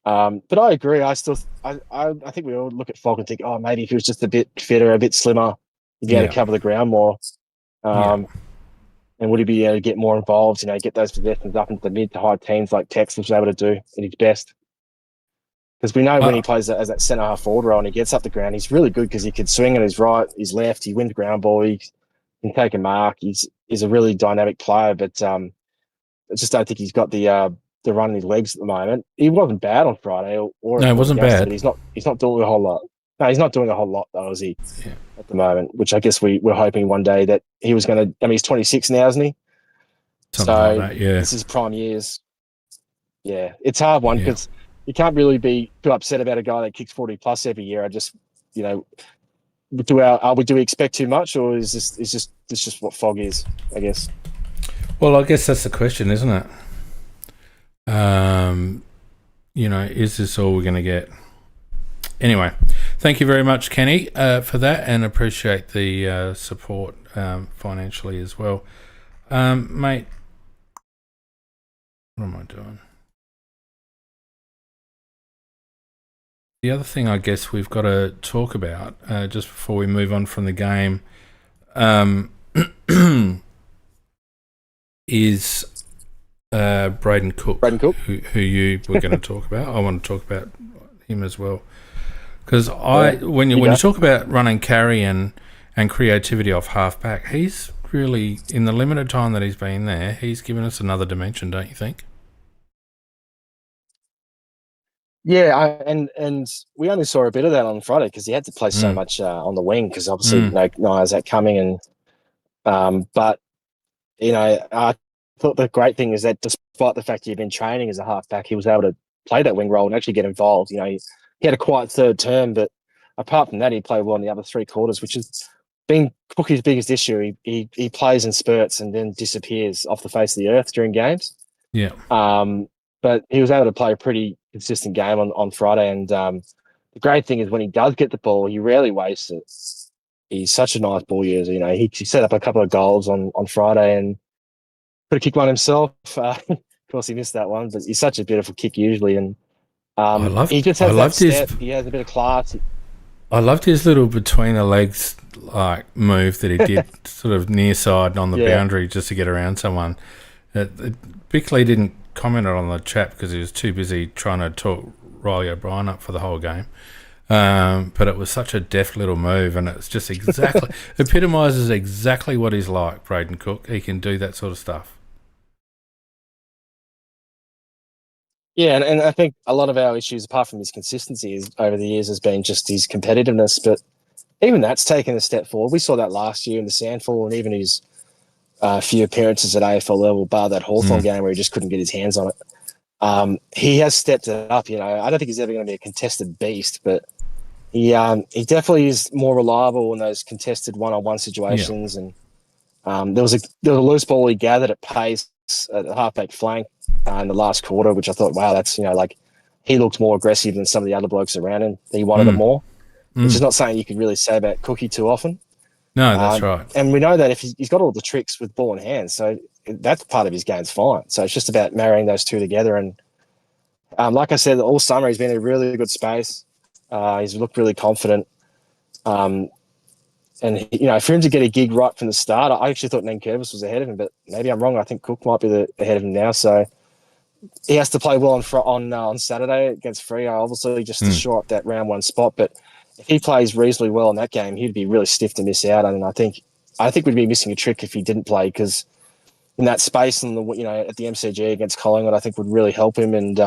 Speaker 4: but I agree. I think we all look at Fogg and think, oh, maybe if he was just a bit fitter, a bit slimmer, he'd be able to cover the ground more. And would he be able to get more involved, get those possessions up into the mid to high teens like Tex was able to do at his best? Because we know when he plays as that centre half forward role and he gets up the ground, he's really good because he can swing on his right, his left, he wins ground ball, he can take a mark. He's a really dynamic player, but I just don't think he's got the run in his legs at the moment. He wasn't bad on Friday, or
Speaker 3: no, it wasn't bad.
Speaker 4: But he's not doing a whole lot. No, he's not doing a whole lot though, is he? Yeah. At the moment, which I guess we're hoping one day that he was going to. I mean, he's 26 now, isn't he?
Speaker 3: Something like that, yeah.
Speaker 4: This is prime years. Yeah, it's a hard one because you can't really be too upset about a guy that kicks 40 plus every year. I just, do we expect too much, or is this just what Fogg is? I guess.
Speaker 3: Well, I guess that's the question, isn't it? Is this all we're going to get? Anyway, thank you very much, Kenny, for that, and appreciate the support financially as well. Mate, what am I doing? The other thing I guess we've got to talk about, just before we move on from the game, is Braden Cook.
Speaker 4: Braden Cook?
Speaker 3: Who you were going to talk about. I want to talk about him as well. Because when you talk about run and carry and creativity off half-back, he's really, in the limited time that he's been there, he's given us another dimension, don't you think?
Speaker 4: Yeah, and we only saw a bit of that on Friday because he had to play so much on the wing because obviously no eyes that coming. And but I thought the great thing is that despite the fact he'd been training as a halfback, he was able to play that wing role and actually get involved. He had a quiet third term, but apart from that, he played well in the other three quarters, which has been Cookie's biggest issue. He plays in spurts and then disappears off the face of the earth during games.
Speaker 3: Yeah.
Speaker 4: But he was able to play a pretty consistent game on Friday. And the great thing is when he does get the ball, he rarely wastes it. He's such a nice ball user. He set up a couple of goals on Friday and could have kicked one himself. Of course, he missed that one, but he's such a beautiful kick usually. And he just has that step. He has a bit of class.
Speaker 3: I loved his little between the legs move that he did, sort of near side on the boundary just to get around someone. Bickley didn't comment on the chat because he was too busy trying to talk Riley O'Brien up for the whole game. But it was such a deft little move, and it's just exactly epitomises exactly what he's like, Braden Cook. He can do that sort of stuff.
Speaker 4: Yeah, and I think a lot of our issues, apart from his consistency over the years, has been just his competitiveness. But even that's taken a step forward. We saw that last year in the Sandfall, and even his few appearances at AFL level, bar that Hawthorn game where he just couldn't get his hands on it. He has stepped it up. I don't think he's ever going to be a contested beast, but he definitely is more reliable in those contested one-on-one situations. Yeah. And there was a loose ball he gathered at pace at the halfback flank in the last quarter, which I thought, wow, that's he looked more aggressive than some of the other blokes around him. He wanted it more, which is not something you could really say about Cookie too often.
Speaker 3: No, that's right.
Speaker 4: And we know that if he's got all the tricks with ball in hand, so that part of his game's fine. So it's just about marrying those two together. And like I said, all summer he's been in a really good space. He's looked really confident. And for him to get a gig right from the start, I actually thought Nankervis was ahead of him, but maybe I'm wrong. I think Cook might be ahead of him now. So he has to play well on Saturday against Freo, obviously, just to shore up that round one spot. But if he plays reasonably well in that game, he'd be really stiff to miss out. And I think we'd be missing a trick if he didn't play, because in that space and at the MCG against Collingwood, I think would really help him. And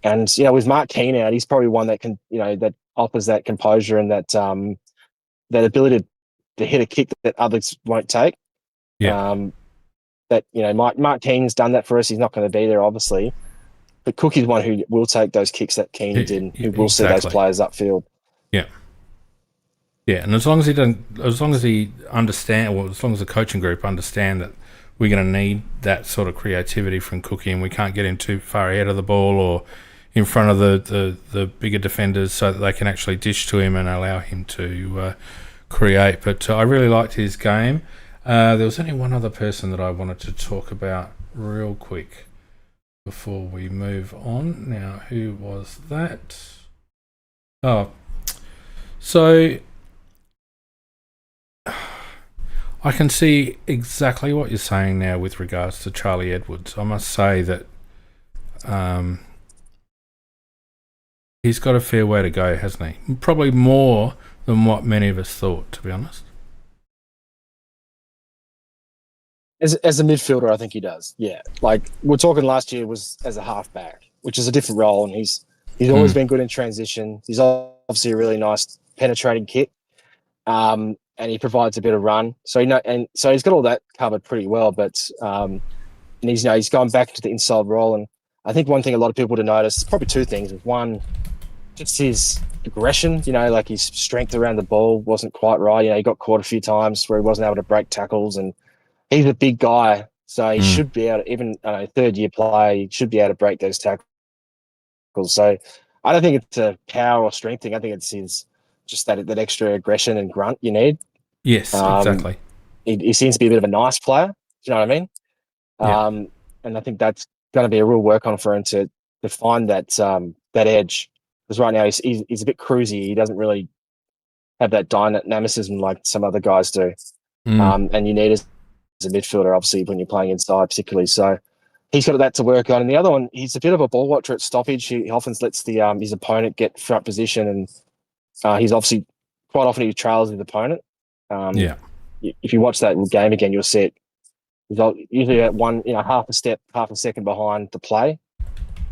Speaker 4: and with Mark Keane out, he's probably one that can that offers that composure and that that ability to hit a kick that others won't take. Yeah. Mark Keane's done that for us. He's not going to be there, obviously, but Cookie's one who will take those kicks that Keane did, and who will see those players upfield.
Speaker 3: Yeah. Yeah, and as long as he understand, well, as long as the coaching group understand that we're going to need that sort of creativity from Cookie, and we can't get him too far ahead of the ball or in front of the bigger defenders, so that they can actually dish to him and allow him to create. But I really liked his game. There was only one other person that I wanted to talk about real quick before we move on. Now, who was that? Oh, so I can see exactly what you're saying now with regards to Charlie Edwards. I must say that he's got a fair way to go, hasn't he? Probably more than what many of us thought, to be honest.
Speaker 4: As a midfielder, I think he does. Yeah, like we're talking last year was as a halfback, which is a different role, and he's always been good in transition. He's obviously a really nice penetrating kick, and he provides a bit of run. So so he's got all that covered pretty well. But and he's gone back to the inside role, and I think one thing a lot of people would have noticed, probably two things. One, just his aggression. Like his strength around the ball wasn't quite right. He got caught a few times where he wasn't able to break tackles, and he's a big guy, so he should be able to, even third-year player, he should be able to break those tackles. So I don't think it's a power or strength thing. I think it's just that extra aggression and grunt you need.
Speaker 3: Yes, exactly.
Speaker 4: He seems to be a bit of a nice player. Do you know what I mean?
Speaker 3: Yeah.
Speaker 4: And I think that's going to be a real work on for him to find that edge. Because right now he's a bit cruisy. He doesn't really have that dynamicism like some other guys do. And you need as a midfielder, obviously, when you're playing inside particularly. So he's got that to work on. And the other one, he's a bit of a ball watcher at stoppage. He often lets his opponent get front position, and he's obviously quite often he trails his opponent. If you watch that game again, you'll see it. He's usually at half a second behind the play,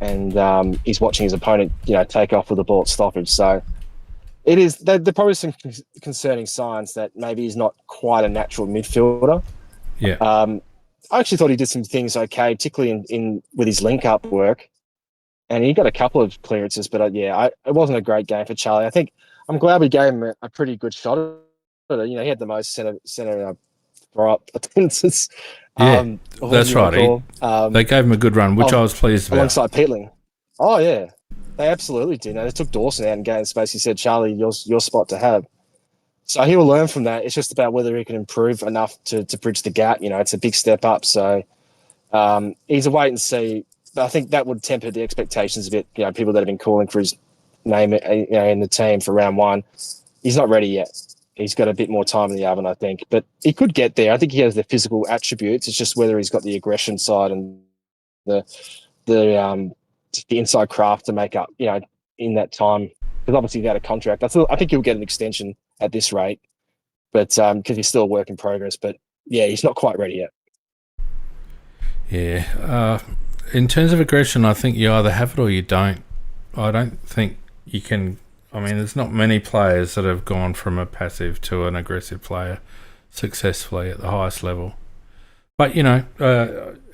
Speaker 4: and he's watching his opponent, take off with the ball at stoppage. So it is. There are probably some concerning signs that maybe he's not quite a natural midfielder.
Speaker 3: Yeah.
Speaker 4: I actually thought he did some things okay, particularly in with his link-up work, and he got a couple of clearances. But it wasn't a great game for Charlie. I think I'm glad we gave him a pretty good shot at it. He had the most centre attendances.
Speaker 3: Yeah, that's right. They gave him a good run, which I was pleased about.
Speaker 4: Alongside Peatling. Oh yeah, they absolutely did. They took Dawson out and gave him space. He said, "Charlie, your spot to have." So he will learn from that. It's just about whether he can improve enough to bridge the gap. It's a big step up. So he's a wait and see. But I think that would temper the expectations a bit. People that have been calling for his name in the team for round one. He's not ready yet. He's got a bit more time in the oven, I think. But he could get there. I think he has the physical attributes. It's just whether he's got the aggression side and the inside craft to make up, in that time. Because obviously he's out of contract. I think he'll get an extension at this rate, but because he's still a work in progress. But yeah, he's not quite ready yet.
Speaker 3: Yeah. In terms of aggression, I think you either have it or you don't. I don't think you can. I mean, there's not many players that have gone from a passive to an aggressive player successfully at the highest level. But,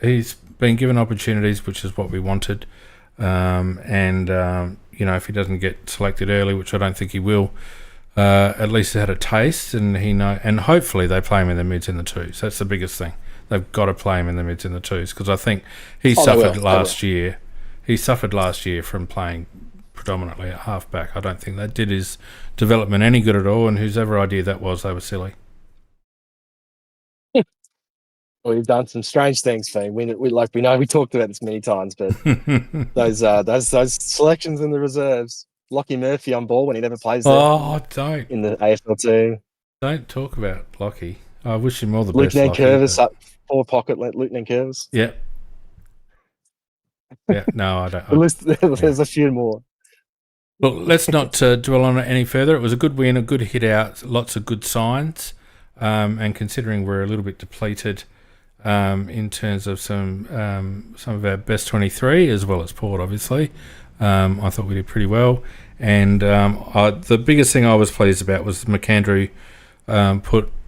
Speaker 3: he's been given opportunities, which is what we wanted. If he doesn't get selected early, which I don't think he will, at least he had a taste, and and hopefully they play him in the mids and the twos. That's the biggest thing. They've got to play him in the mids and the twos, because I think he suffered last year. He suffered last year from playing predominantly at halfback. I don't think that did his development any good at all, and whosever idea that was, they were silly.
Speaker 4: Well, we've done some strange things, Fee. We talked about this many times, but those selections in the reserves. Lockie Murphy on ball when he never plays there.
Speaker 3: Oh, don't.
Speaker 4: In the AFL2.
Speaker 3: Don't talk about Lockie. I wish him all the
Speaker 4: Luke
Speaker 3: best.
Speaker 4: Nankervis up forward pocket, Luke Nankervis.
Speaker 3: Yeah. Yeah, no, I don't.
Speaker 4: There's a few more.
Speaker 3: Well, let's not dwell on it any further. It was a good win, a good hit out, lots of good signs. And considering we're a little bit depleted in terms of some of our best 23, as well as Port, obviously, I thought we did pretty well. And the biggest thing I was pleased about was McAndrew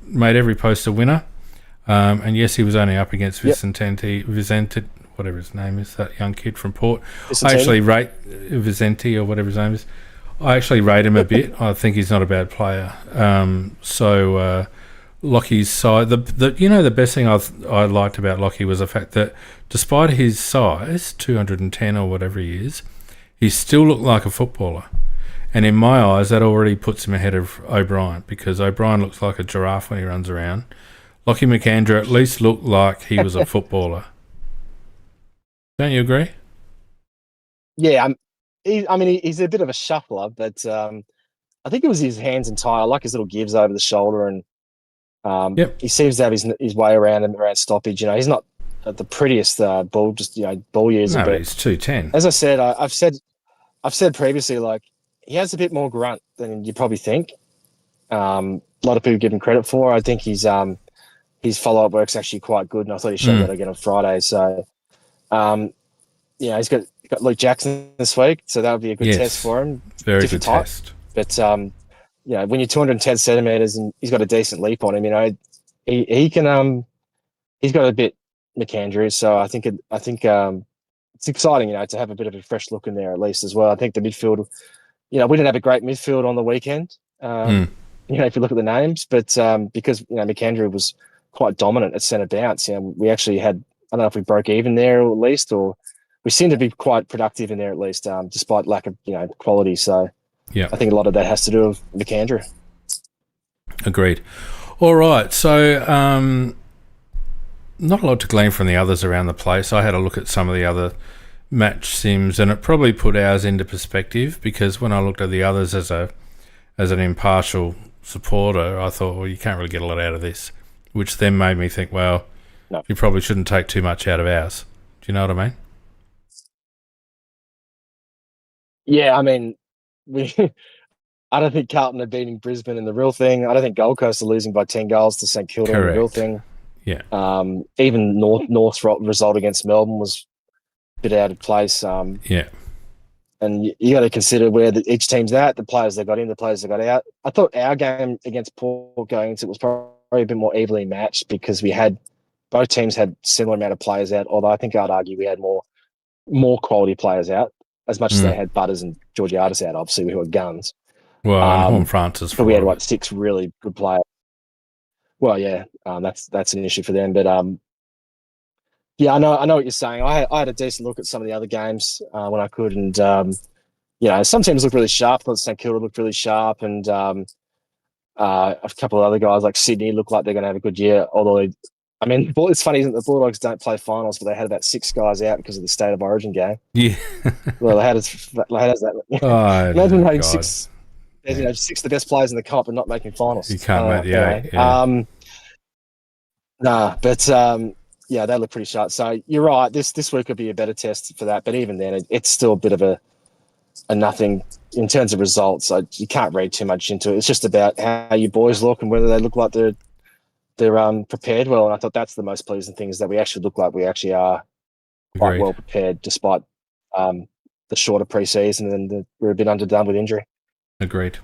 Speaker 3: made every post a winner. And yes, he was only up against Vicente, whatever his name is, that young kid from Port. I actually rate Vicente, or whatever his name is. I actually rate him a bit. I think he's not a bad player. Lockie's side, the best thing I liked about Lockie was the fact that despite his size, 210 or whatever he is, he still looked like a footballer. And in my eyes, that already puts him ahead of O'Brien, because O'Brien looks like a giraffe when he runs around. Lockie McAndrew at least looked like he was a footballer. Don't you agree?
Speaker 4: Yeah, he's a bit of a shuffler, but I think it was his hands and tie. I like his little gives over the shoulder, and he seems to have his way around him around stoppage. You know, he's not the prettiest ball user.
Speaker 3: No,
Speaker 4: but
Speaker 3: he's 210.
Speaker 4: As I said, I've said previously, like, he has a bit more grunt than you probably think. A lot of people give him credit for. I think his follow-up work's actually quite good, and I thought he showed that again on Friday. So, he's got Luke Jackson this week, so that would be a good test for him.
Speaker 3: Very good test.
Speaker 4: But when you're 210 centimeters and he's got a decent leap on him, you know, he can. He's got a bit McAndrew, so I think it's exciting, you know, to have a bit of a fresh look in there at least as well. I think the midfield, you know, we didn't have a great midfield on the weekend. You know, if you look at the names, but because, you know, McAndrew was quite dominant at centre bounce, you know, we actually had, I don't know if we broke even there at least, or we seemed to be quite productive in there at least, despite lack of, you know, quality. So
Speaker 3: yeah,
Speaker 4: I think a lot of that has to do with McAndrew.
Speaker 3: Agreed. All right, so not a lot to glean from the others around the place. I had a look at some of the other match sims, and it probably put ours into perspective, because when I looked at the others as an impartial supporter, I thought, well, you can't really get a lot out of this, which then made me think, well, no, you probably shouldn't take too much out of ours. Do you know what I mean?
Speaker 4: Yeah, I mean, I don't think Carlton are beating Brisbane in the real thing. I don't think Gold Coast are losing by 10 goals to St Kilda in the real thing.
Speaker 3: Yeah.
Speaker 4: Even North's result against Melbourne was a bit out of place.
Speaker 3: Yeah.
Speaker 4: And you got to consider where each team's at, the players they got in, the players they got out. I thought our game against Port going into it was probably a bit more evenly matched, because both teams had similar amount of players out, although I think I'd argue we had more quality players out, as much as they had Butters and Georgiades out, obviously, who were guns.
Speaker 3: Well, and Horn Francis.
Speaker 4: But we had, 6 really good players. Well, yeah, that's an issue for them. But, yeah, I know what you're saying. I had a decent look at some of the other games when I could, and, you know, some teams look really sharp. I thought St Kilda looked really sharp, and a couple of other guys like Sydney look like they're going to have a good year, although I mean, it's funny, isn't it? The Bulldogs don't play finals, but they had about 6 guys out because of the State of Origin game. Yeah. Well, how does that? Imagine having 6, you know, 6 of the best players in the comp and not making finals.
Speaker 3: You can't make the 8.
Speaker 4: Yeah. But yeah, they look pretty sharp. So you're right. This week would be a better test for that. But even then, it's still a bit of a nothing in terms of results. You can't read too much into it. It's just about how you boys look and whether they look like they're prepared well, and I thought that's the most pleasing thing, is that we actually look like we actually are quite well prepared, despite the shorter pre-season, and we're a bit underdone with injury.
Speaker 3: Agreed.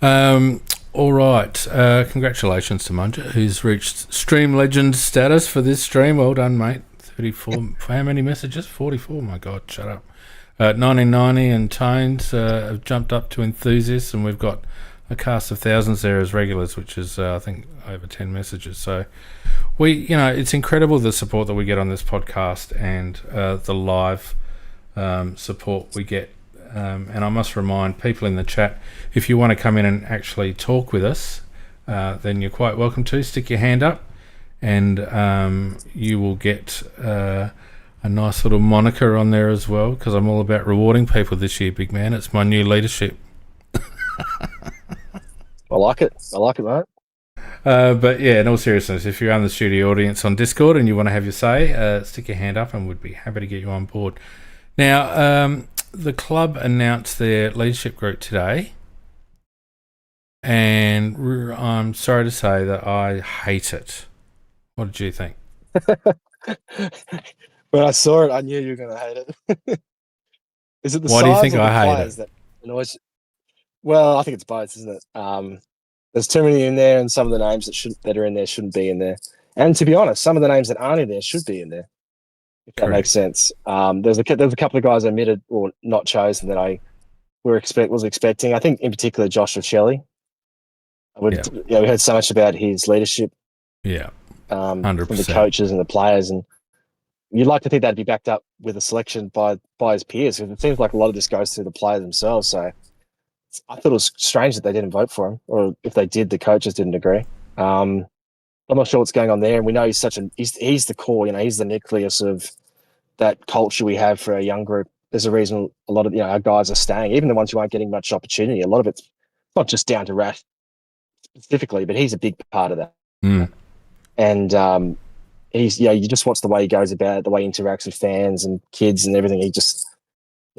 Speaker 3: All right. Congratulations to Munja, who's reached stream legend status for this stream. Well done, mate. 34. How many messages? 44. My God, shut up. 1990 and Tones have jumped up to enthusiasts, and we've got a cast of thousands there as regulars, which is, I think, over 10 messages. So it's incredible the support that we get on this podcast, and the live support we get. And I must remind people in the chat, if you want to come in and actually talk with us, then you're quite welcome to. Stick your hand up, and you will get a nice little moniker on there as well, because I'm all about rewarding people this year, big man. It's my new leadership.
Speaker 4: I like it, mate.
Speaker 3: But yeah, in all seriousness, if you're on the studio audience on Discord and you want to have your say, stick your hand up and we'd be happy to get you on board. Now, the club announced their leadership group today, and I'm sorry to say that I hate it. What did you think?
Speaker 4: When I saw it, I knew you were going to hate it. Is it the
Speaker 3: Why
Speaker 4: size
Speaker 3: do you think
Speaker 4: or the
Speaker 3: I hate
Speaker 4: players
Speaker 3: it?
Speaker 4: that annoys you? Well, I think it's both, isn't it? There's too many in there, and some of the names that are in there shouldn't be in there. And to be honest, some of the names that aren't in there should be in there, if that makes sense. There's a couple of guys omitted or not chosen that I was expecting. I think in particular Joshua Shelley. We heard so much about his leadership.
Speaker 3: Yeah,
Speaker 4: 100%. From the coaches and the players, and you'd like to think that'd be backed up with a selection by his peers, because it seems like a lot of this goes through the players themselves. So I thought it was strange that they didn't vote for him, or if they did, the coaches didn't agree. I'm not sure what's going on there, and we know he's he's the core. He's the nucleus of that culture we have for our young group. There's a reason a lot of our guys are staying, even the ones who aren't getting much opportunity. A lot of it's not just down to Rash specifically, but he's a big part of that. And he's you just watch the way he goes about it, the way he interacts with fans and kids and everything.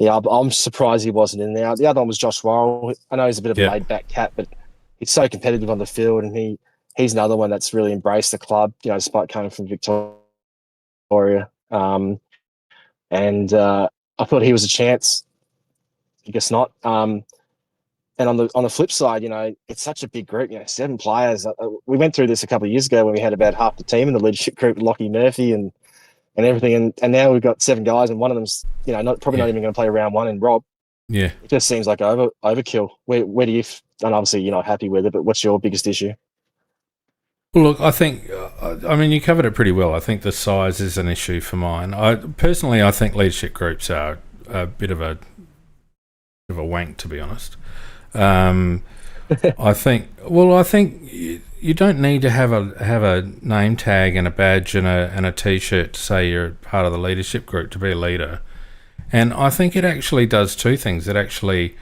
Speaker 4: I'm surprised he wasn't in there. The other one was Josh Worrell. I know he's a bit of a laid back cat, but he's so competitive on the field, and he's another one that's really embraced the club, despite coming from Victoria. I thought he was a chance. I guess not. And on the flip side, it's such a big group. 7 players. We went through this a couple of years ago when we had about half the team in the leadership group, Lockie Murphy and everything. And now we've got 7 guys, and one of them's probably not even going to play round 1 in Rob.
Speaker 3: Yeah,
Speaker 4: it just seems like overkill. Where do you? And obviously you're not happy with it, but what's your biggest issue?
Speaker 3: Well, look, I think, you covered it pretty well. I think the size is an issue for mine. I think leadership groups are a bit of a wank, to be honest. I think you don't need to have a name tag and a badge and a T-shirt to say you're part of the leadership group to be a leader. And I think it actually does 2 things. It actually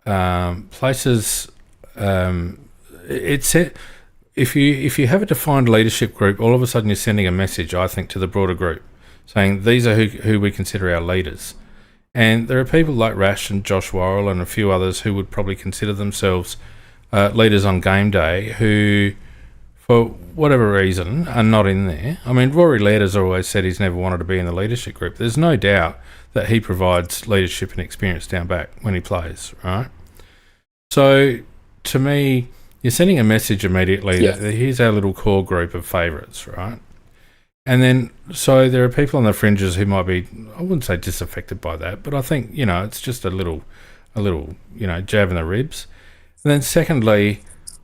Speaker 3: places if you have a defined leadership group, all of a sudden you're sending a message, I think, to the broader group, saying these are who we consider our leaders. And there are people like Rash and Josh Worrell and a few others who would probably consider themselves leaders on game day who, for whatever reason, are not in there. I mean, Rory Laird has always said he's never wanted to be in the leadership group. There's no doubt that he provides leadership and experience down back when he plays, right? So, to me, you're sending a message immediately that here's our little core group of favourites, right? And then, so there are people on the fringes who might be, I wouldn't say disaffected by that, but I think, it's just a little, jab in the ribs. And then secondly,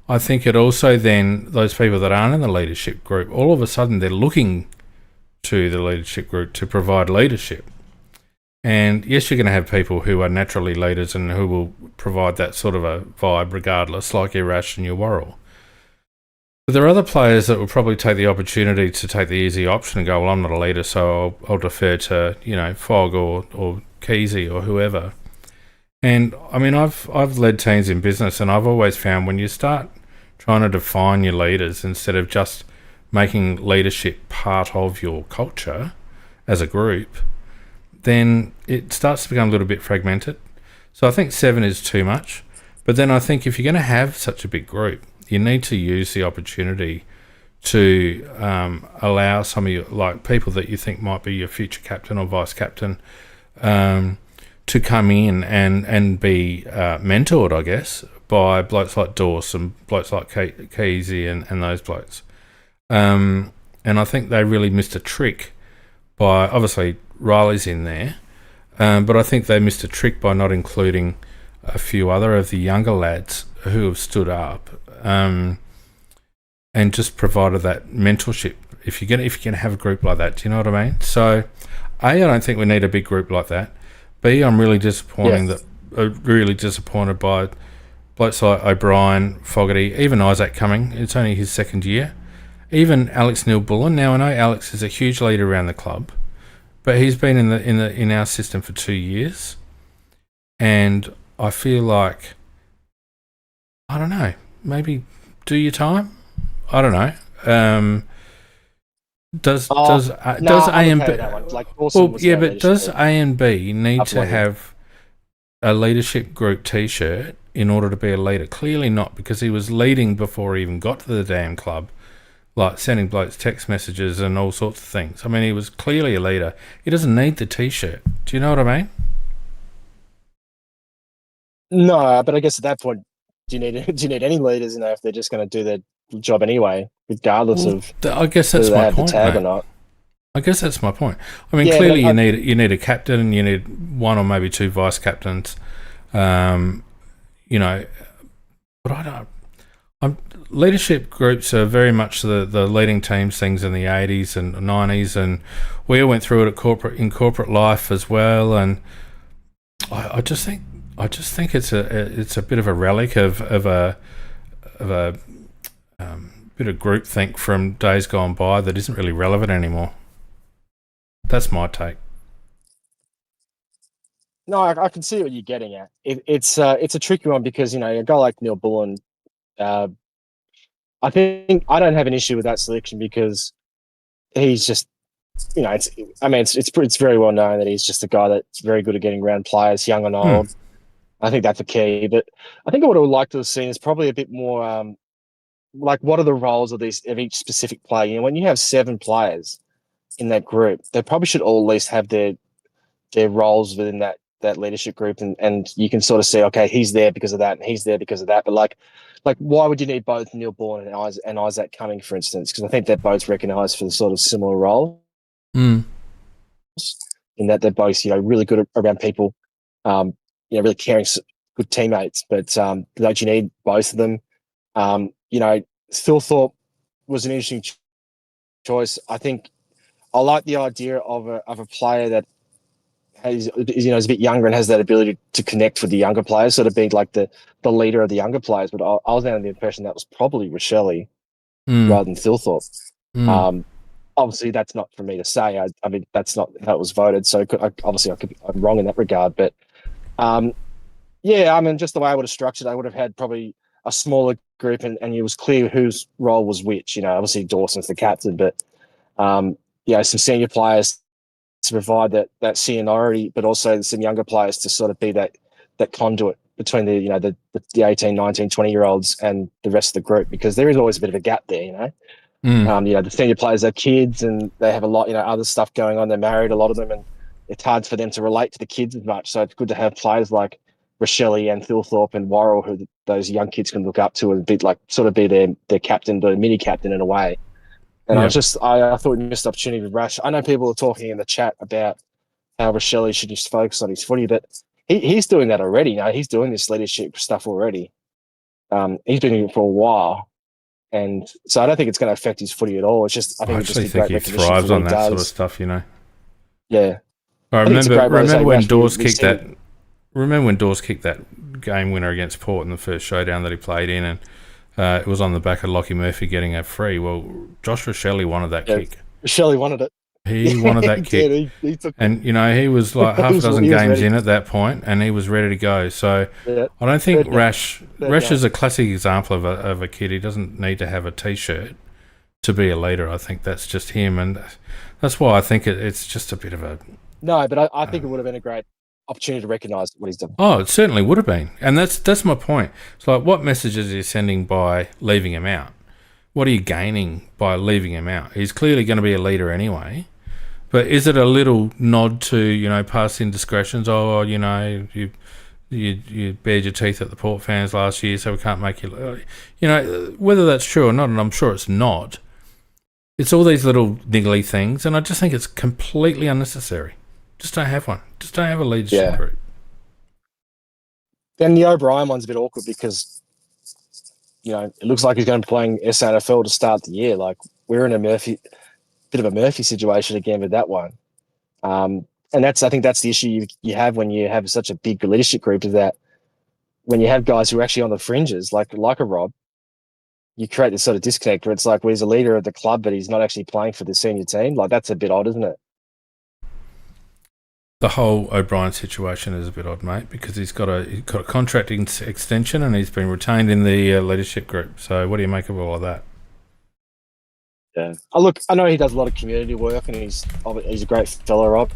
Speaker 3: I think it also then, those people that aren't in the leadership group, all of a sudden they're looking to the leadership group to provide leadership. And yes, you're going to have people who are naturally leaders and who will provide that sort of a vibe regardless, like your Rash and your Worrell. But there are other players that will probably take the opportunity to take the easy option and go, well, I'm not a leader, so I'll defer to, Fog or Keezy or whoever. And, I've led teams in business, and I've always found when you start trying to define your leaders instead of just making leadership part of your culture as a group, then it starts to become a little bit fragmented. So I think 7 is too much. But then I think if you're going to have such a big group, you need to use the opportunity to allow some of your, like, people that you think might be your future captain or vice captain to come in and be mentored, I guess, by blokes like Dorse and blokes like Keezy and those blokes. And I think they really missed a trick by, obviously, Riley's in there, but I think they missed a trick by not including a few other of the younger lads who have stood up and just provided that mentorship. If you're gonna have a group like that, do you know what I mean? So, I don't think we need a big group like that. B, I'm really disappointed by blokes like O'Brien, Fogarty, even Isaac Cumming. It's only his 2nd year. Even Alex Neil-Bullen. Now I know Alex is a huge leader around the club, but he's been in our system for 2 years, and I feel like, I don't know, maybe do your time. I don't know. Does A and B? But does A and B need to have a leadership group T-shirt in order to be a leader? Clearly not, because he was leading before he even got to the damn club, like sending blokes text messages and all sorts of things. I mean, he was clearly a leader. He doesn't need the T-shirt. Do you know what I mean?
Speaker 4: No, but I guess at that point, do you need any leaders? If they're just going to do their job anyway, regardless of.
Speaker 3: I guess that's my point.
Speaker 4: Tag or not.
Speaker 3: I guess that's my point. I mean, clearly you need a captain, and you need 1 or maybe 2 vice captains. But I don't. Leadership groups are very much the leading teams things in the 80s and 90s, and we all went through it in corporate life as well. And I just think I just think it's a bit of a relic of a bit of groupthink from days gone by that isn't really relevant anymore. That's my take.
Speaker 4: No, I can see what you're getting at. It's a tricky one because a guy like Neil Bullen, I think I don't have an issue with that selection because he's just it's very well known that he's just a guy that's very good at getting around players, young and old. I think that's the key. But I think what I would like to have seen is probably a bit more like what are the roles of each specific player. When you have 7 players in that group, they probably should all at least have their roles within that leadership group, and you can sort of see, okay, he's there because of that, and he's there because of that. But like why would you need both Neil Bourne and Isaac Cumming, for instance? Because I think they're both recognised for the sort of similar role. In that they're both, really good around people, really caring, good teammates. But don't you need both of them? Thilthorpe was an interesting choice. I think I like the idea of a player that is a bit younger and has that ability to connect with the younger players, sort of being like the leader of the younger players. But I was under the impression that was probably Rochelle rather than Thilthorpe. Obviously, that's not for me to say. I mean, that's not how it was voted. So I'm wrong in that regard. But just the way I would have structured, I would have had probably a smaller group, and it was clear whose role was which. Obviously Dawson's the captain, but some senior players to provide that seniority, but also some younger players to sort of be that conduit between the 18, 19, 20-year-olds and the rest of the group, because there is always a bit of a gap there, the senior players are kids and they have a lot, other stuff going on. They're married, a lot of them, and it's hard for them to relate to the kids as much. So it's good to have players like Rochelle and Thilthorpe and Worrell, who those young kids can look up to and be their captain, the mini captain in a way. And I thought we missed opportunity with Rash. I know people are talking in the chat about how Rochelle should just focus on his footy, but he's doing that already. He's doing this leadership stuff already. He's been doing it for a while. And so I don't think it's going to affect his footy at all. It's just, I think
Speaker 3: he thrives on that sort of stuff,
Speaker 4: Yeah.
Speaker 3: I remember when Dawes kicked that. Remember when Dawes kicked that game winner against Port in the first showdown that he played in, and it was on the back of Lockie Murphy getting a free. Well, Josh Rochelle wanted that kick.
Speaker 4: Rochelle wanted it.
Speaker 3: He wanted that kick. He took and, he was like half a dozen games in at that point, and he was ready to go. So I don't think Rash is a classic example of a kid. He doesn't need to have a T-shirt to be a leader. I think that's just him, and that's why I think it's just a bit of a...
Speaker 4: No, but I think it would have been a great opportunity to recognise what he's done.
Speaker 3: Oh, it certainly would have been. And that's my point. It's like, what messages are you sending by leaving him out? What are you gaining by leaving him out? He's clearly going to be a leader anyway. But is it a little nod to, past indiscretions? Oh, you bared your teeth at the Port fans last year, so we can't make you... whether that's true or not, and I'm sure it's not, it's all these little niggly things, and I just think it's completely unnecessary. Just don't have one. Just don't have a leadership group.
Speaker 4: Then the O'Brien one's a bit awkward because, it looks like he's going to be playing SANFL to start the year. Like, we're in a bit of a Murphy situation again with that one. And I think that's the issue you have when you have such a big leadership group, is that when you have guys who are actually on the fringes, like a Rob, you create this sort of disconnect where it's like, well, he's a leader of the club, but he's not actually playing for the senior team. Like, that's a bit odd, isn't it?
Speaker 3: The whole O'Brien situation is a bit odd, mate, because he's got a contract extension and he's been retained in the leadership group. So what do you make of all of that?
Speaker 4: Yeah. Look, I know he does a lot of community work and he's a great fellow, Rob.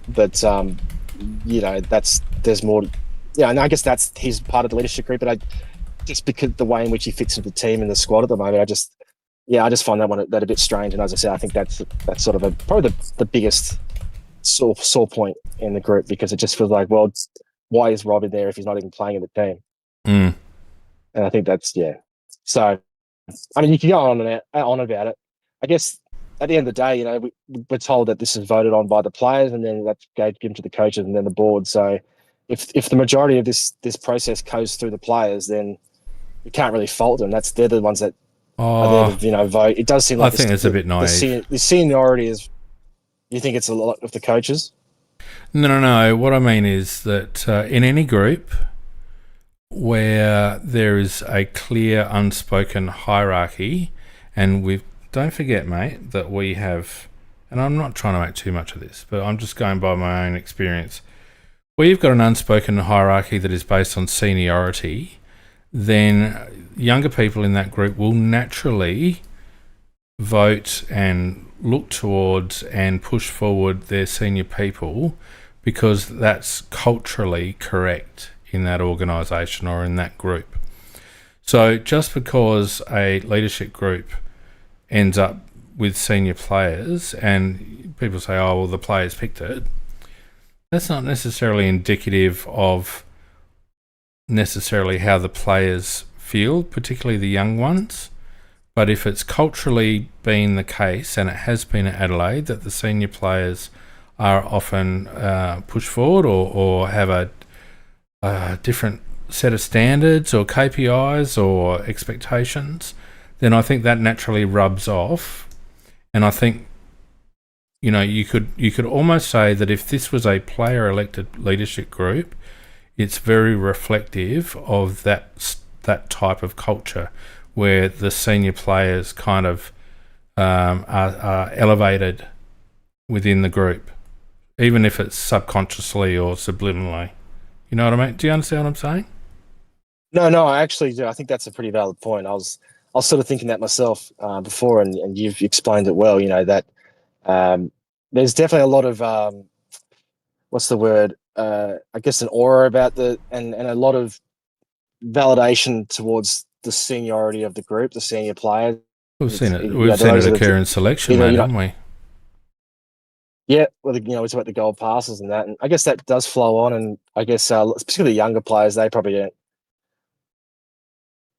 Speaker 4: But, there's more... Yeah, and I guess he's part of the leadership group, but just because the way in which he fits into the team and the squad at the moment, I just find that a bit strange. And as I said, I think that's sort of probably the biggest sore point in the group, because it just feels like, well, why is Rob in there if he's not even playing in the team? And I think that's, So, I mean, you can go on about it. I guess at the end of the day, we're told that this is voted on by the players, and then that's given to the coaches and then the board. So if the majority of this process goes through the players, then you can't really fault them. They're the ones that are there to, vote. It does seem like
Speaker 3: I think it's a bit naive.
Speaker 4: The seniority is... You think it's a lot of the coaches?
Speaker 3: No. What I mean is that in any group where there is a clear, unspoken hierarchy, and don't forget, mate, that we have, and I'm not trying to make too much of this, but I'm just going by my own experience. Where you've got an unspoken hierarchy that is based on seniority, then younger people in that group will naturally vote and look towards and push forward their senior people because that's culturally correct in that organisation or in that group. So just because a leadership group ends up with senior players and people say, oh, well, the players picked it, that's not necessarily indicative of necessarily how the players feel, particularly the young ones. But if it's culturally been the case, and it has been at Adelaide, that the senior players are often pushed forward or have a different set of standards or KPIs or expectations, then I think that naturally rubs off. And I think, you could almost say that if this was a player-elected leadership group, it's very reflective of that type of culture where the senior players kind of are elevated within the group, even if it's subconsciously or subliminally. You know what I mean? Do you understand what I'm saying?
Speaker 4: No, I actually do. I think that's a pretty valid point. I was sort of thinking that myself before, and you've explained it well. That there's definitely a lot of what's the word? I guess an aura about and a lot of validation towards the seniority of the group, the senior players.
Speaker 3: We've seen it occur in selection, mate, haven't we?
Speaker 4: Yeah, well, we talk about the gold passes and that, and I guess that does flow on. And I guess particularly younger players, they probably don't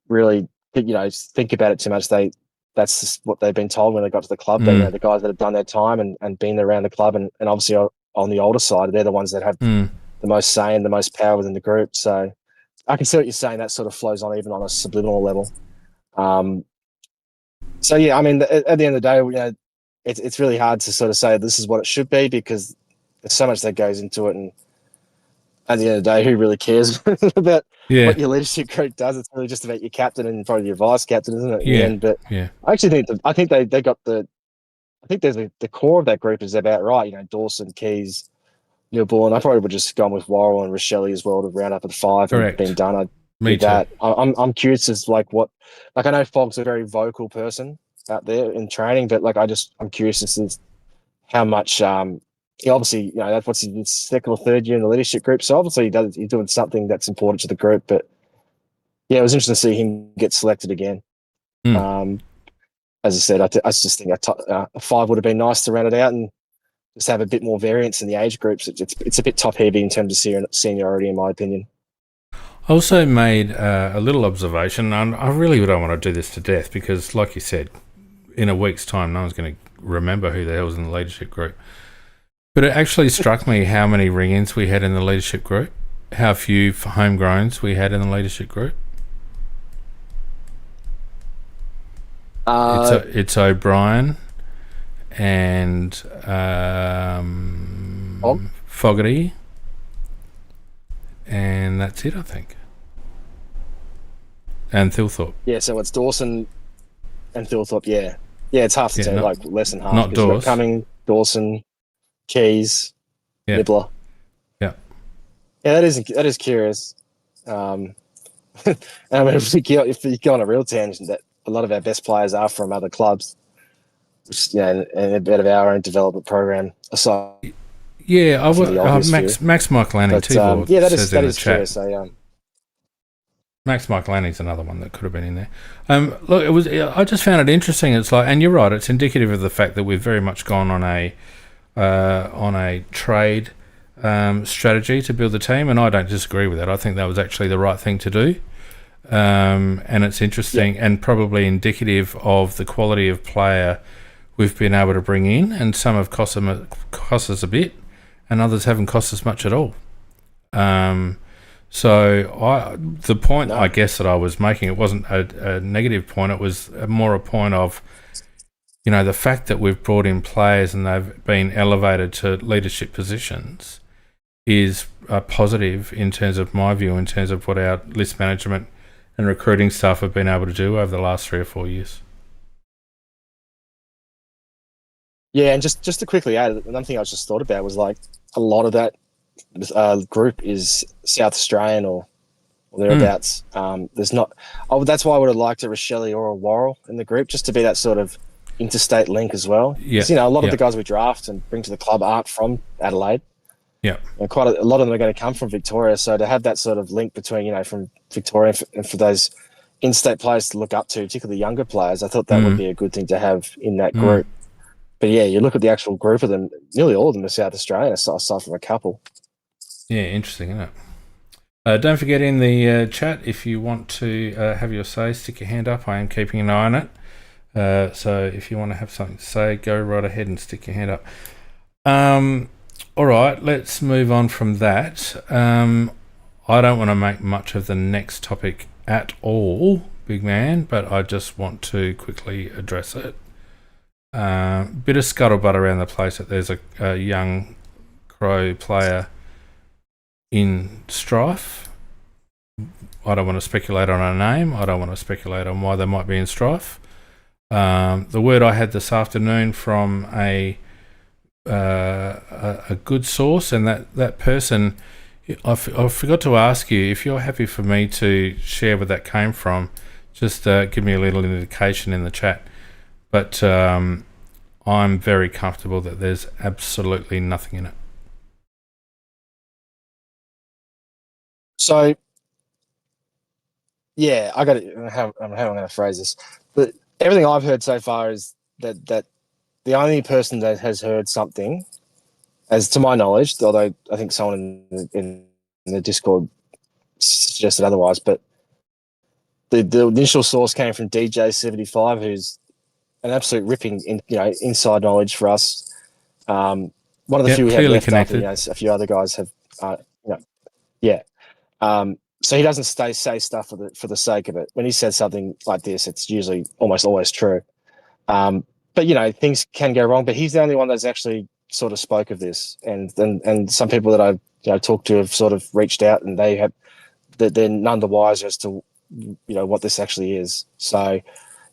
Speaker 4: really think about it too much. That's just what they've been told when they got to the club. But the guys that have done their time and been around the club, and obviously on the older side, they're the ones that have the most say and the most power within the group. So I can see what you're saying. That sort of flows on even on a subliminal level. So yeah, I mean, at the end of the day, it's really hard to sort of say this is what it should be because there's so much that goes into it, and at the end of the day, who really cares about what your leadership group does? It's really just about your captain and probably your vice captain, isn't it? In the end? But I actually think they got the core of that group is about right. Dawson, Keys, Newborn. I probably would just gone with Worrell and Rochelle as well to round up at 5 and been done. I'd do that. I'm curious as I know Fogg's a very vocal person out there in training, but I'm curious as to how much obviously that's what's his second or third year in the leadership group, so obviously he's doing something that's important to the group. But yeah, it was interesting to see him get selected again. As I said, I just think a 5 would have been nice to round it out and just have a bit more variance in the age groups. It's a bit top heavy in terms of seniority, in my opinion.
Speaker 3: I also made a little observation, and I really don't want to do this to death because, like you said, in a week's time, no one's going to remember who the hell was in the leadership group. But it actually struck me how many ring-ins we had in the leadership group, how few homegrowns we had in the leadership group. It's O'Brien and Fogarty, and that's it, I think. And Thilthorpe.
Speaker 4: Yeah, so it's Dawson and Thilthorpe, yeah. Yeah, it's half the team, less than half.
Speaker 3: Not Dawes.
Speaker 4: Cumming, Dawson, Keys, Nibbler.
Speaker 3: Yeah.
Speaker 4: Yeah, that is curious. And I mean, if you go on a real tangent, that a lot of our best players are from other clubs, which, and a bit of our own development program aside.
Speaker 3: Yeah, Max Michaelani too.
Speaker 4: Yeah, that is curious.
Speaker 3: Max Michaelani's another one that could have been in there. Look, I just found it interesting. It's and you're right. It's indicative of the fact that we've very much gone on a trade strategy to build the team, and I don't disagree with that. I think that was actually the right thing to do, and it's interesting and probably indicative of the quality of player we've been able to bring in, and some have cost us a bit, and others haven't cost us much at all. So the point I guess that I was making, it wasn't a negative point. It was more a point of, the fact that we've brought in players and they've been elevated to leadership positions is positive in terms of my view, in terms of what our list management and recruiting staff have been able to do over the last 3 or 4 years.
Speaker 4: Yeah, and just to quickly add, another thing I just thought about was like a lot of that group is South Australian or thereabouts. There's not. Oh, that's why I would have liked a Rochelle or a Worrell in the group, just to be that sort of interstate link as well.
Speaker 3: Yeah,
Speaker 4: 'Cause, a lot of the guys we draft and bring to the club aren't from Adelaide.
Speaker 3: Yeah,
Speaker 4: and quite a lot of them are going to come from Victoria. So to have that sort of link between from Victoria and for those in-state players to look up to, particularly younger players, I thought that would be a good thing to have in that group. But yeah, you look at the actual group of them, nearly all of them are South Australian, aside from a couple.
Speaker 3: Yeah, interesting, isn't it? Don't forget in the chat, if you want to have your say, stick your hand up. I am keeping an eye on it. So if you want to have something to say, go right ahead and stick your hand up. All right, let's move on from that. I don't want to make much of the next topic at all, big man, but I just want to quickly address it. Bit of scuttlebutt around the place that there's a young Crow player in strife. I don't want to speculate on a name. I don't want to speculate on why they might be in strife. The word I had this afternoon from a good source, and that person, I forgot to ask you if you're happy for me to share where that came from. Just give me a little indication in the chat. But I'm very comfortable that there's absolutely nothing in it.
Speaker 4: So, yeah, I got it. How I'm going to phrase this, but everything I've heard so far is that the only person that has heard something, as to my knowledge, although I think someone in the Discord suggested otherwise, but the initial source came from DJ75, who's an absolute ripping inside knowledge for us. One of the few we have left connected. After, a few other guys have, yeah. So he doesn't say stuff for the sake of it. When he says something like this, it's usually almost always true. But things can go wrong. But he's the only one that's actually sort of spoke of this, and some people that I've talked to have sort of reached out, and they're none the wiser as to what this actually is. So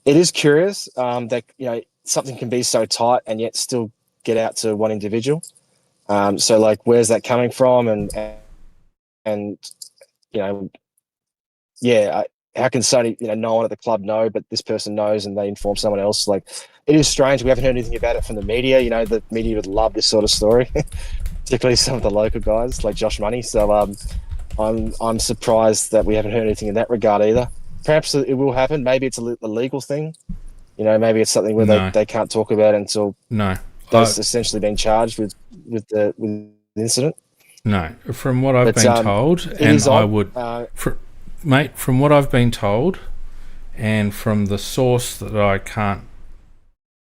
Speaker 4: it is curious that something can be so tight and yet still get out to one individual. So like, where's that coming from? And how can Sony, no one at the club know, but this person knows and they inform someone else? Like, it is strange. We haven't heard anything about it from the media. The media would love this sort of story, particularly some of the local guys like Josh Money. So I'm surprised that we haven't heard anything in that regard either. Perhaps it will happen. Maybe it's a legal thing. Maybe it's something where they can't talk about until they've essentially been charged with the incident.
Speaker 3: No, from what I've been told, and I would, mate, from what I've been told, and from the source that I can't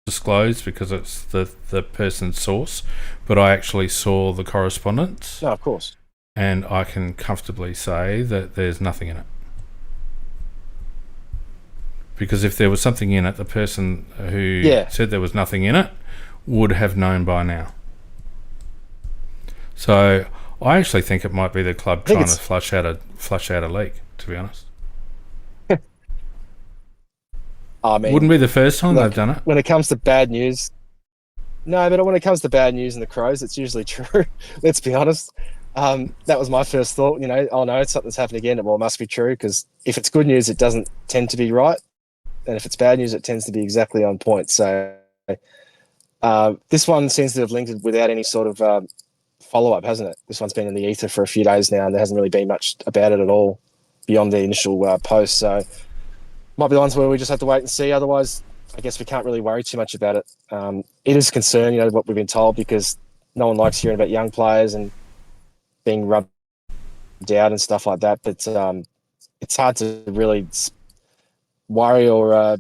Speaker 3: disclose because it's the person's source, but I actually saw the correspondence.
Speaker 4: No, of course.
Speaker 3: And I can comfortably say that there's nothing in it. Because if there was something in it, the person who said there was nothing in it would have known by now. So I actually think it might be the club trying to flush out a leak, to be honest.
Speaker 4: I mean,
Speaker 3: wouldn't be the first time they've done it.
Speaker 4: When it comes to bad news, no, but when it comes to bad news in the Crows, it's usually true. Let's be honest. That was my first thought. Oh no, something's happened again. Well, it must be true, because if it's good news, it doesn't tend to be right, and if it's bad news, it tends to be exactly on point. So this one seems to have linked it without any sort of follow-up, hasn't it? This one's been in the ether for a few days now, and there hasn't really been much about it at all beyond the initial post. So might be the ones where we just have to wait and see. Otherwise, I guess we can't really worry too much about it. It is a concern, what we've been told, because no one likes hearing about young players and being rubbed out and stuff like that. But it's hard to really worry or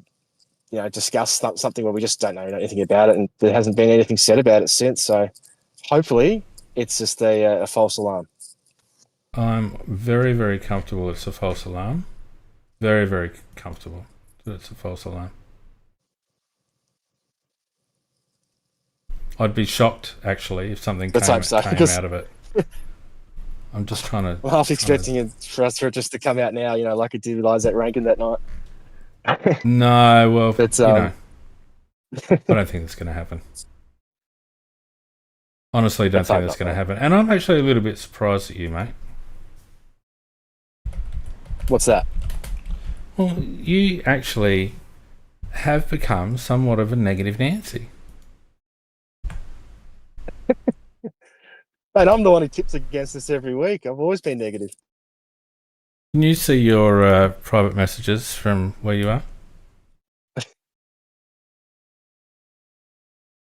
Speaker 4: discuss something where we just don't know anything about it, and there hasn't been anything said about it since. So hopefully it's just a false alarm.
Speaker 3: I'm very, very comfortable it's a false alarm. Very, very comfortable that it's a false alarm. I'd be shocked, actually, if something came out of it. I'm just trying to.
Speaker 4: I'm half expecting it for it just to come out now, like it did with Isaac Ranken that night.
Speaker 3: No, well,
Speaker 4: But,
Speaker 3: I don't think that's going to happen. Honestly, don't think that's going to happen. And I'm actually a little bit surprised at you, mate.
Speaker 4: What's that?
Speaker 3: Well, you actually have become somewhat of a negative Nancy.
Speaker 4: Mate, I'm the one who tips against us every week. I've always been negative.
Speaker 3: Can you see your private messages from where you are?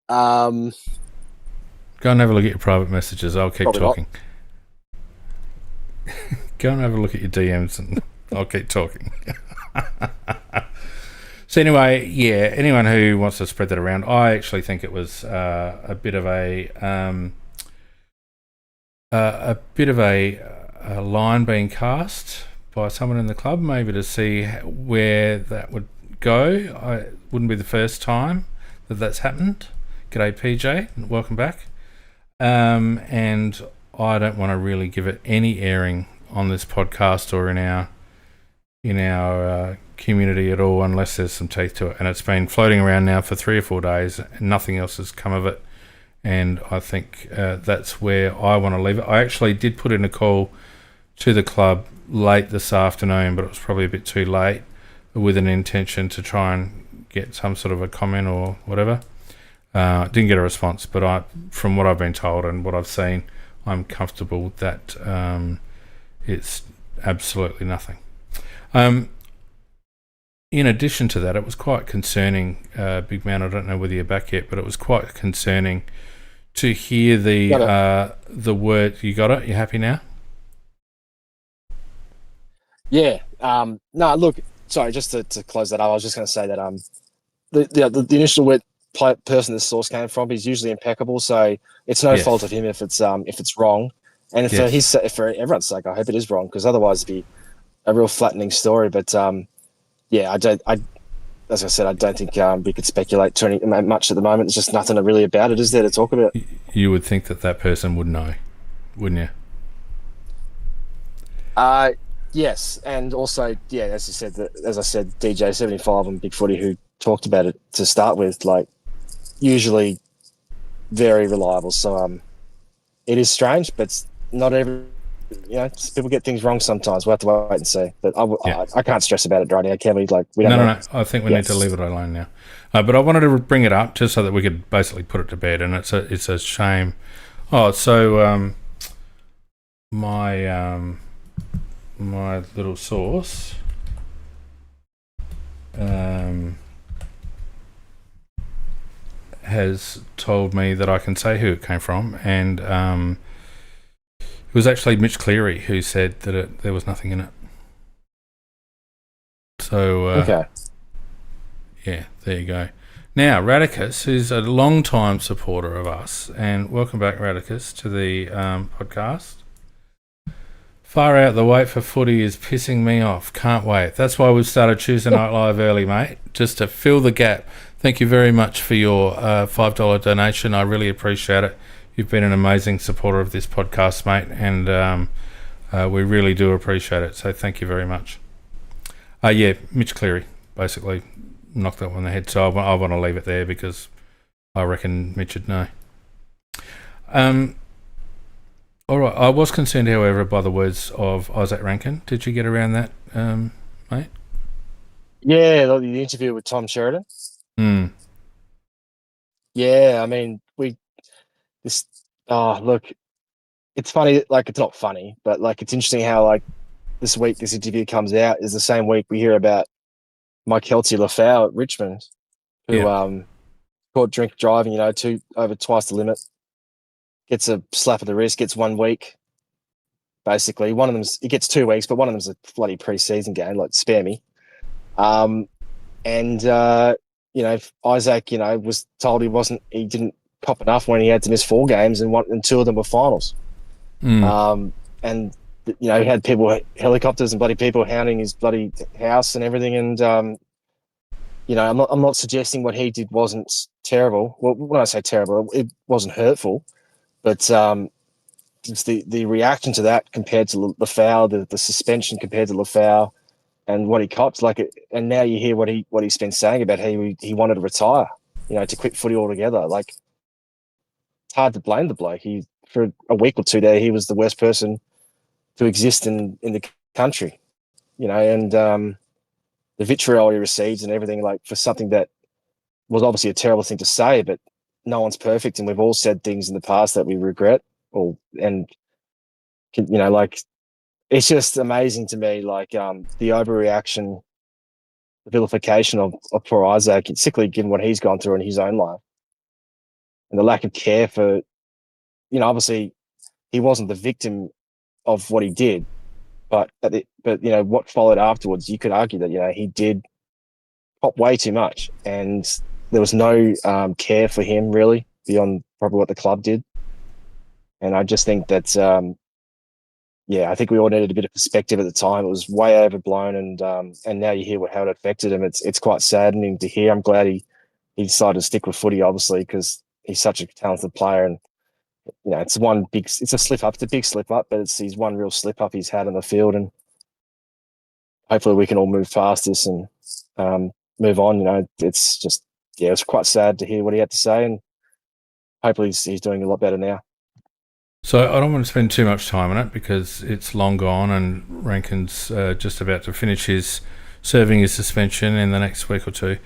Speaker 3: Go and have a look at your private messages. I'll keep talking. Go and have a look at your DMs and I'll keep talking. So anyway, yeah, anyone who wants to spread that around, I actually think it was a bit of a line being cast by someone in the club, maybe to see where that would go. It wouldn't be the first time that that's happened. G'day, PJ. Welcome back. And I don't want to really give it any airing on this podcast or in our community at all, unless there's some teeth to it. And it's been floating around now for 3 or 4 days, and nothing else has come of it. And I think that's where I want to leave it. I actually did put in a call to the club late this afternoon, but it was probably a bit too late, with an intention to try and get some sort of a comment or whatever. Didn't get a response, but from what I've been told and what I've seen, I'm comfortable that it's absolutely nothing. In addition to that, it was quite concerning, BigMan, I don't know whether you're back yet, but it was quite concerning to hear the word. You got it? You happy now?
Speaker 4: Yeah. No, look, sorry, just to close that up, I was just going to say that the initial person the source came from, he's usually impeccable, so it's no fault of him if it's wrong. And for everyone's sake, I hope it is wrong, because otherwise it'd be a real flattening story. But as I said, I don't think we could speculate to any much at the moment. There's just nothing really about it, is there, to talk about?
Speaker 3: You would think that person would know, wouldn't you?
Speaker 4: Yes, and also, yeah, as I said, DJ 75 and Big Footy, who talked about it to start with, like, usually very reliable. So it is strange, but not every, people get things wrong sometimes. We'll have to wait and see. But I can't stress about it right now, can we? Like, we don't know.
Speaker 3: No. I think we need to leave it alone now. But I wanted to bring it up just so that we could basically put it to bed. And it's a shame. Oh, so my little source has told me that I can say who it came from, and it was actually Mitch Cleary who said that there was nothing in it. So
Speaker 4: okay,
Speaker 3: yeah, there you go. Now Radicus, who's a long-time supporter of us, and welcome back, Radicus, to the podcast. Far out, the wait for footy is pissing me off. Can't wait. That's why we've started Tuesday Night Live early, mate, just to fill the gap. Thank you very much for your $5 donation. I really appreciate it. You've been an amazing supporter of this podcast, mate, and we really do appreciate it. So thank you very much. Yeah, Mitch Cleary basically knocked that one on the head. So I want to leave it there because I reckon Mitch would know. All right. I was concerned, however, by the words of Isaac Ranken. Did you get around that, mate?
Speaker 4: Yeah, the interview with Tom Sheridan. Yeah, I mean, look, it's funny. Like, it's not funny, but like, it's interesting how, like, this week this interview comes out is the same week we hear about Mike Lafau at Richmond, who caught drink driving, over twice the limit, gets a slap of the wrist, gets 1 week. Basically, one of them's, he gets 2 weeks, but one of them's a bloody pre-season game. Like, spare me. Isaac, was told he didn't cop enough when he had to miss 4 games and 2 of them were finals. And he had helicopters and bloody people hounding his bloody house and everything. And I'm not suggesting what he did wasn't terrible. Well, when I say terrible, it wasn't hurtful, but just the reaction to that compared to Lafau, the suspension compared to Lafau, and what he copped, and now you hear what he's been saying about how he wanted to retire, to quit footy altogether. Like, it's hard to blame the bloke. For a week or two there, he was the worst person to exist in the country, and the vitriol he receives and everything, like, for something that was obviously a terrible thing to say, but no one's perfect, and we've all said things in the past that we regret, it's just amazing to me, like, the overreaction, the vilification of poor Isaac, particularly given what he's gone through in his own life, and the lack of care for, obviously he wasn't the victim of what he did, but what followed afterwards, you could argue that, he did pop way too much, and there was no care for him really beyond probably what the club did. And I just think that, I think we all needed a bit of perspective at the time. It was way overblown, and now you hear how it affected him. It's quite saddening to hear. I'm glad he decided to stick with footy, obviously, because he's such a talented player. And it's a slip up. It's a big slip up, but it's his one real slip up he's had on the field. And hopefully we can all move past this and move on. It's just, it was quite sad to hear what he had to say, and hopefully he's doing a lot better now.
Speaker 3: So I don't want to spend too much time on it because it's long gone, and Ranken's just about to finish serving his suspension in the next week or two.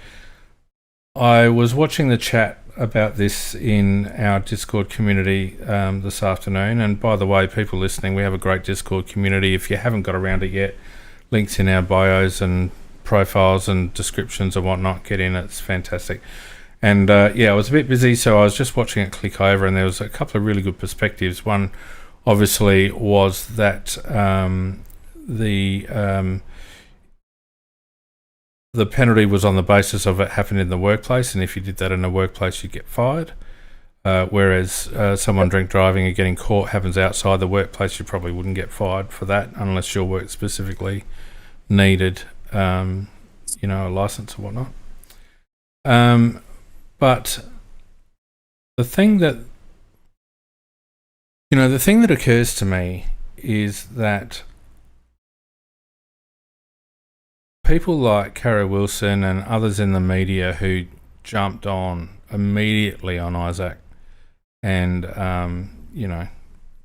Speaker 3: I was watching the chat about this in our Discord community this afternoon, and by the way, people listening, we have a great Discord community. If you haven't got around it yet, links in our bios and profiles and descriptions and whatnot. Get in, it's fantastic. And I was a bit busy, so I was just watching it click over, and there was a couple of really good perspectives. One, obviously, was that the penalty was on the basis of it happened in the workplace, and if you did that in the workplace, you get fired. Whereas someone drink driving and getting caught happens outside the workplace, you probably wouldn't get fired for that unless your work specifically needed, a license or whatnot. But the thing that occurs to me is that people like Cara Wilson and others in the media who jumped on immediately on Isaac and,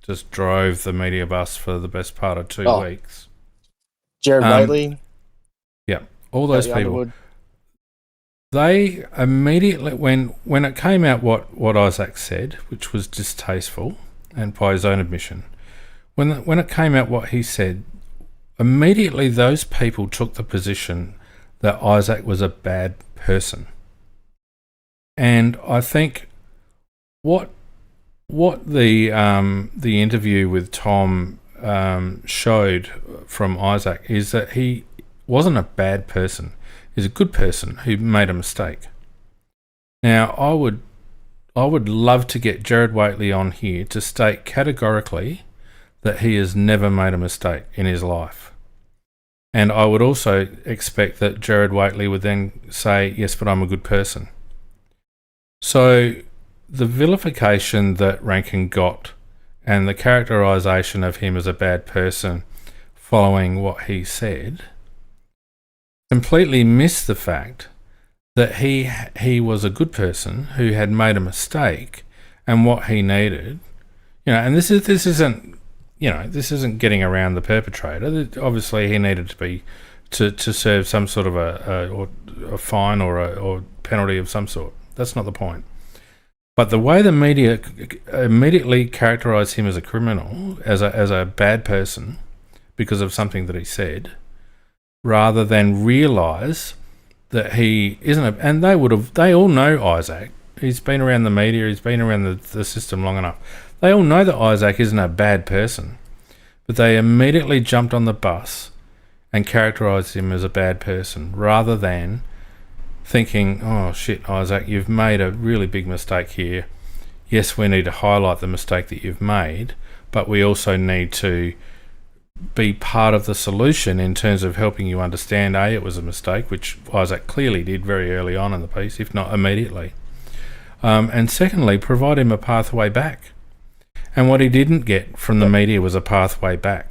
Speaker 3: just drove the media bus for the best part of 2 weeks.
Speaker 4: Jared Waitley.
Speaker 3: Yeah, all those people. Underwood. They immediately, when it came out what Isaac said, which was distasteful, and by his own admission, when it came out what he said, immediately those people took the position that Isaac was a bad person. And I think what the interview with Tom showed from Isaac is that he wasn't a bad person. He's a good person who made a mistake. Now, I would love to get Jared Waitley on here to state categorically that he has never made a mistake in his life. And I would also expect that Jared Waitley would then say, yes, but I'm a good person. So the vilification that Ranken got and the characterisation of him as a bad person following what he said completely missed the fact that he was a good person who had made a mistake, and what he needed, and this isn't getting around the perpetrator. Obviously, he needed to serve some sort of a fine or penalty of some sort. That's not the point. But the way the media immediately characterised him as a criminal, as a bad person, because of something that he said, rather than realise that he isn't and they all know Isaac. He's been around the media, he's been around the system long enough. They all know that Isaac isn't a bad person, but they immediately jumped on the bus and characterised him as a bad person, rather than thinking, oh shit, Isaac, you've made a really big mistake here. Yes, we need to highlight the mistake that you've made, but we also need to be part of the solution in terms of helping you understand, it was a mistake, which Isaac clearly did very early on in the piece, if not immediately. And secondly, provide him a pathway back. And what he didn't get from the media was a pathway back.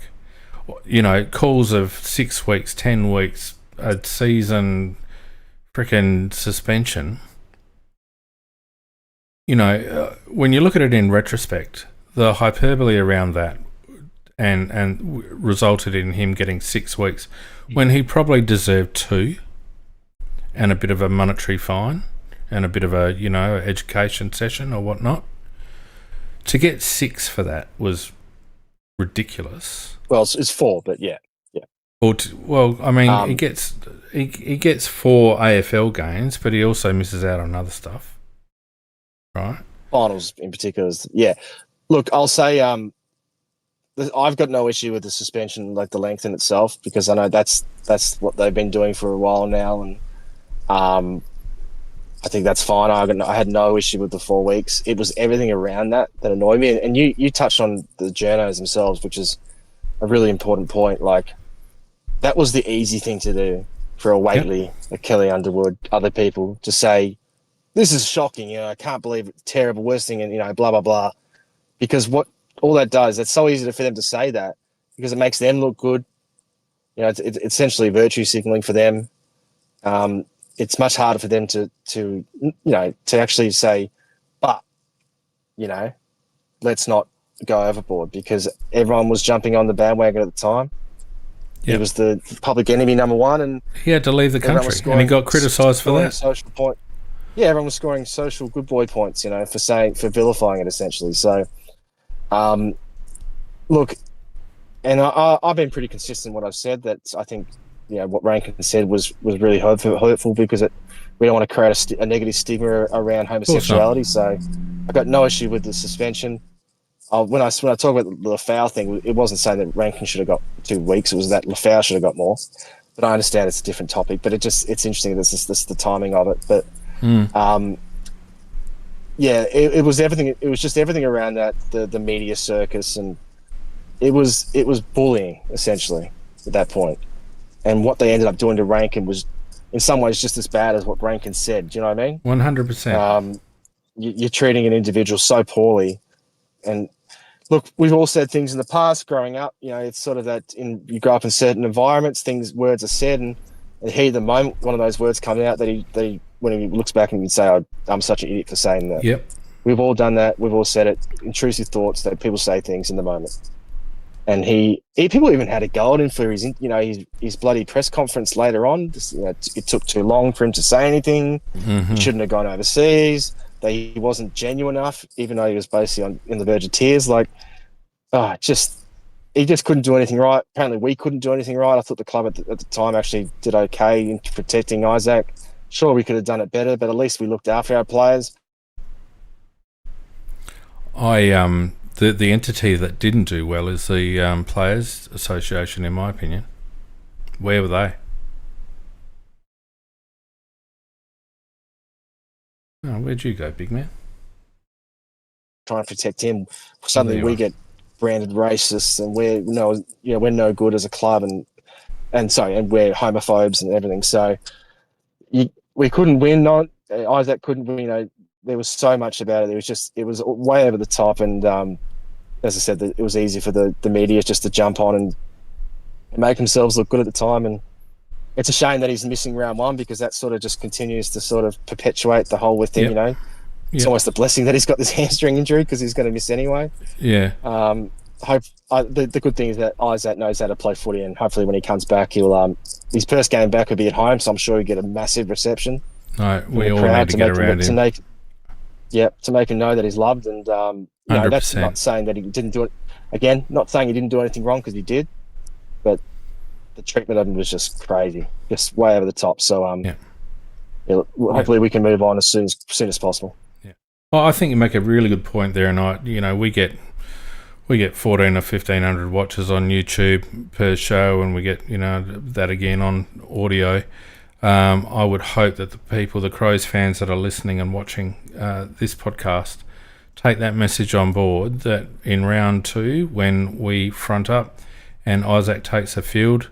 Speaker 3: You know, calls of 6 weeks, 10 weeks, a season, frickin' suspension. You know, when you look at it in retrospect, the hyperbole around that and resulted in him getting 6 weeks when he probably deserved 2 and a bit of a monetary fine and a bit of a, you know, education session or whatnot. To get 6 for that was ridiculous.
Speaker 4: Well, it's 4, but yeah.
Speaker 3: He gets 4 AFL games, but he also misses out on other stuff, right?
Speaker 4: Finals in particular. Yeah. Look, I'll say I've got no issue with the suspension, like the length in itself, because I know that's what they've been doing for a while now, and I think that's fine. I had no issue with the 4 weeks. It was everything around that annoyed me. And you touched on the journos themselves, which is a really important point. Like, that was the easy thing to do for a Waitley, a Kelly Underwood, other people to say, this is shocking. You know, I can't believe it's terrible, worst thing, and, you know, blah, blah, blah. Because what all that does, it's so easy for them to say that because it makes them look good. You know, it's essentially virtue signaling for them. It's much harder for them to actually say, but, you know, let's not go overboard, because everyone was jumping on the bandwagon at the time. Yep. He was the public enemy number one, and
Speaker 3: he had to leave the country, and he got criticised for that.
Speaker 4: Social point. Yeah, everyone was scoring social good boy points, you know, for vilifying it essentially. So, look, and I've been pretty consistent in what I've said, that I think, you know, what Ranken said was really hurtful because we don't want to create a negative stigma around homosexuality. So I got no issue with the suspension. When I talk about the foul thing, it wasn't saying that Ranken should have got 2 weeks. It was that Lafau should have got more. But I understand it's a different topic. But it's interesting. This is the timing of it. But it was everything. It was just everything around that, the media circus, and it was bullying essentially at that point. And what they ended up doing to Ranken was, in some ways, just as bad as what Ranken said. Do you know what I mean?
Speaker 3: 100%.
Speaker 4: You're treating an individual so poorly. And look, we've all said things in the past growing up. You know, it's sort of that you grow up in certain environments, words are said, and he, the moment one of those words comes out, that he when he looks back and he'd say, oh, I'm such an idiot for saying that.
Speaker 3: Yep.
Speaker 4: We've all done that. We've all said it. Intrusive thoughts that people say things in the moment. And people even had a go at him for his bloody press conference later on. You know, it took too long for him to say anything.
Speaker 3: Mm-hmm.
Speaker 4: He shouldn't have gone overseas. That he wasn't genuine enough, even though he was basically in the verge of tears. Like, he just couldn't do anything right. Apparently, we couldn't do anything right. I thought the club at the time actually did okay in protecting Isaac. Sure, we could have done it better, but at least we looked after our players.
Speaker 3: The entity that didn't do well is the Players Association, in my opinion. Where were they? Oh, where'd you go, big man?
Speaker 4: Trying to protect him. Suddenly we get branded racists, and we're no good as a club, and we're homophobes and everything. So we couldn't win. Isaac couldn't win. You know, there was so much about it. It was way over the top, and as I said, it was easy for the media just to jump on and make themselves look good at the time. And it's a shame that he's missing round one, because that sort of just continues to sort of perpetuate the whole thing. Yep. You know, it's almost a blessing that he's got this hamstring injury, because he's going to miss anyway.
Speaker 3: Yeah.
Speaker 4: The good thing is that Isaac knows how to play footy, and hopefully when he comes back, he'll his first game back will be at home, so I'm sure he'll get a massive reception.
Speaker 3: No, we all need to get around him.
Speaker 4: To make him know that he's loved, and that's not saying that he didn't do it. Again, not saying he didn't do anything wrong, because he did, but the treatment of him was just crazy, just way over the top. So hopefully we can move on as soon as possible.
Speaker 3: Yeah. Well, I think you make a really good point there, and we get 14 or 1500 watches on YouTube per show, and we get that again on audio. I would hope that the Crows fans that are listening and watching this podcast take that message on board, that in round 2, when we front up and Isaac takes the field,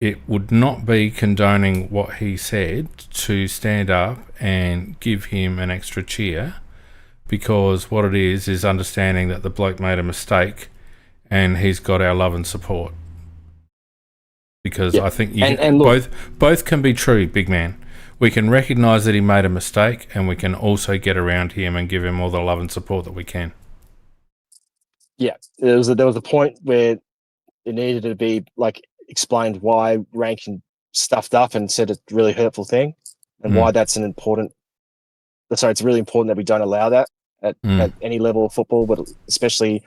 Speaker 3: it would not be condoning what he said to stand up and give him an extra cheer, because what it is understanding that the bloke made a mistake and he's got our love and support. Because I think both can be true, big man. We can recognise that he made a mistake, and we can also get around him and give him all the love and support that we can.
Speaker 4: Yeah, there was a point where it needed to be like explained why Ranken stuffed up and said a really hurtful thing, and why that's it's really important that we don't allow that at any level of football, but especially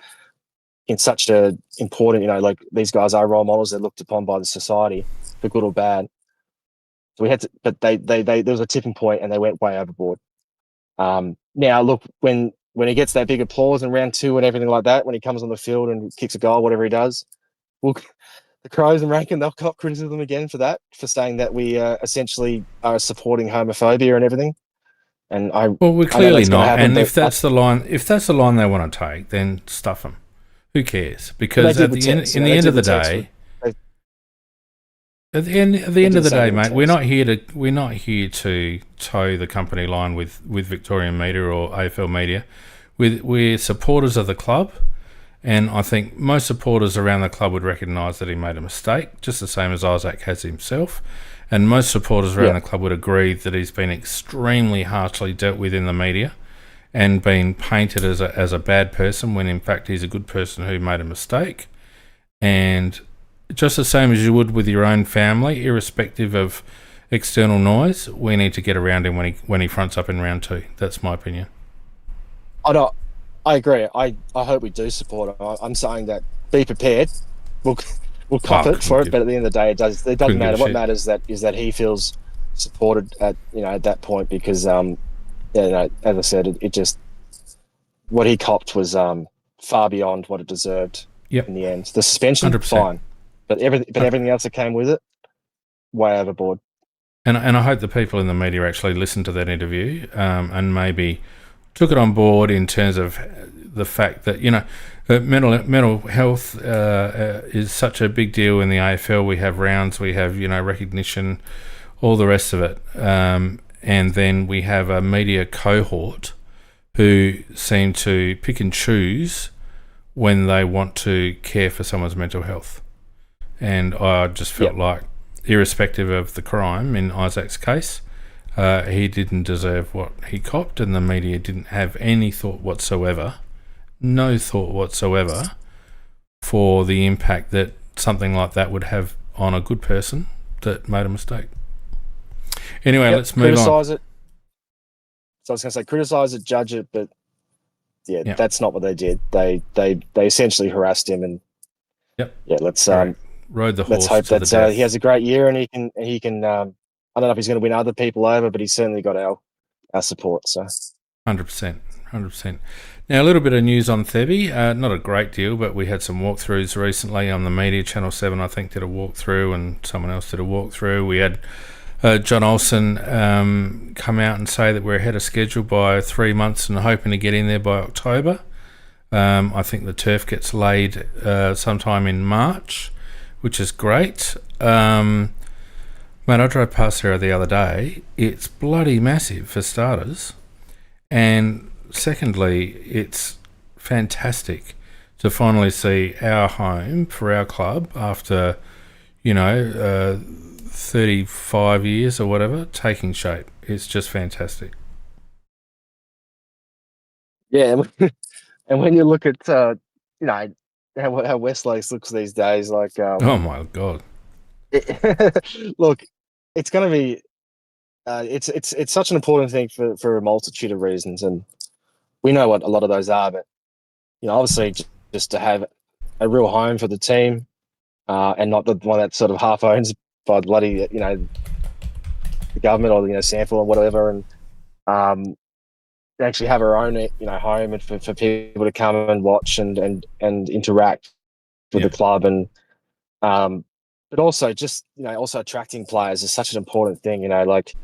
Speaker 4: in such a important, like these guys are role models. They're looked upon by the society for good or bad. So we had to, but they there was a tipping point and they went way overboard. Now look, when he gets that big applause in round 2 and everything like that, when he comes on the field and kicks a goal, whatever he does, well, the Crows and Ranken, they'll cop criticism again for that, for saying that we essentially are supporting homophobia and everything. And
Speaker 3: we're clearly not. And if that's the line they want to take, then stuff them. Who cares? Because at the end of the day, mate, we're not here to toe the company line with Victorian media or AFL media. We're supporters of the club, and I think most supporters around the club would recognise that he made a mistake, just the same as Isaac has himself. And most supporters around the club would agree that he's been extremely harshly dealt with in the media and been painted as a bad person, when in fact he's a good person who made a mistake. And just the same as you would with your own family, irrespective of external noise, we need to get around him when he fronts up in round 2. That's my opinion.
Speaker 4: I agree. I hope we do support him. I'm saying that be prepared. We'll cop it for it, but at the end of the day, it doesn't matter. What matters is that he feels supported at that point, because as I said, it just, what he copped was far beyond what it deserved. In the end, the suspension, 100%. Fine, but everything else that came with it, way overboard.
Speaker 3: And I hope the people in the media actually listened to that interview and maybe took it on board in terms of the fact that mental health is such a big deal in the AFL. We have rounds, we have recognition, all the rest of it. And then we have a media cohort who seem to pick and choose when they want to care for someone's mental health. And I just felt like, irrespective of the crime in Isaac's case, he didn't deserve what he copped, and the media didn't have any thought whatsoever, no thought whatsoever, for the impact that something like that would have on a good person that made a mistake. Anyway, let's move on.
Speaker 4: Criticise it. So I was going to say, criticise it, judge it, but that's not what they did. They essentially harassed him, and let's
Speaker 3: rode the horse.
Speaker 4: Let's hope that he has a great year, and he can. I don't know if he's going to win other people over, but he's certainly got our support. So
Speaker 3: 100%. Now, a little bit of news on Thebby. Not a great deal, but we had some walkthroughs recently on the media. Channel 7, I think, did a walkthrough, and someone else did a walkthrough. We had John Olsen come out and say that we're ahead of schedule by 3 months and hoping to get in there by October. I think the turf gets laid sometime in March, which is great. Mate, I drove past there the other day. It's bloody massive, for starters. And secondly, it's fantastic to finally see our home for our club after, 35 years or whatever, taking shape. It's just fantastic.
Speaker 4: Yeah, and when you look at, how Westlake looks these days, like...
Speaker 3: oh, my God.
Speaker 4: Look, it's going to be... it's such an important thing for a multitude of reasons, and we know what a lot of those are, but, obviously just to have a real home for the team, and not the one that's sort of half owns by bloody, the government or, Samford or whatever, and actually have our own, home, and for people to come and watch and interact with the club, and but also just also attracting players is such an important thing. Like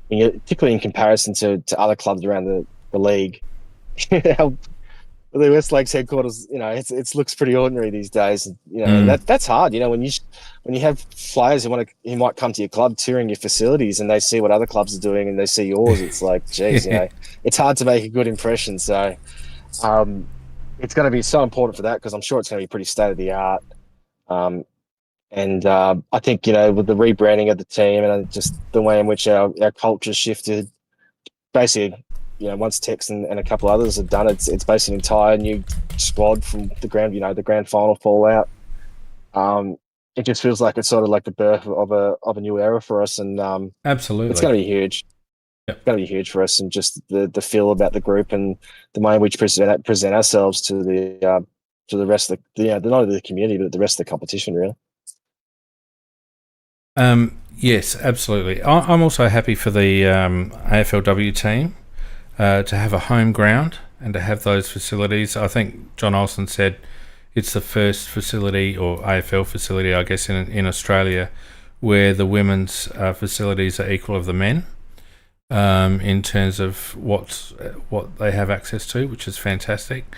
Speaker 4: particularly in comparison to other clubs around the league. the West Lakes headquarters, it looks pretty ordinary these days. And that's hard. When you have players who might come to your club touring your facilities and they see what other clubs are doing and they see yours, it's like, geez, it's hard to make a good impression. So it's going to be so important for that because I'm sure it's going to be pretty state of the art. And I think, with the rebranding of the team and just the way in which our culture shifted, basically, once Tex and a couple others have done it, it's basically an entire new squad from the grand final fallout. It just feels like it's sort of like the birth of a new era for us, and
Speaker 3: absolutely,
Speaker 4: it's going to be huge.
Speaker 3: Yep.
Speaker 4: It's going to be huge for us, and just the feel about the group and the way in which present ourselves to the rest of not only the community but the rest of the competition, really.
Speaker 3: Yes, absolutely. I'm also happy for the AFLW team to have a home ground and to have those facilities. I think John Olsen said it's the first facility, or AFL facility, I guess, in Australia, where the women's facilities are equal of the men in terms of what they have access to, which is fantastic.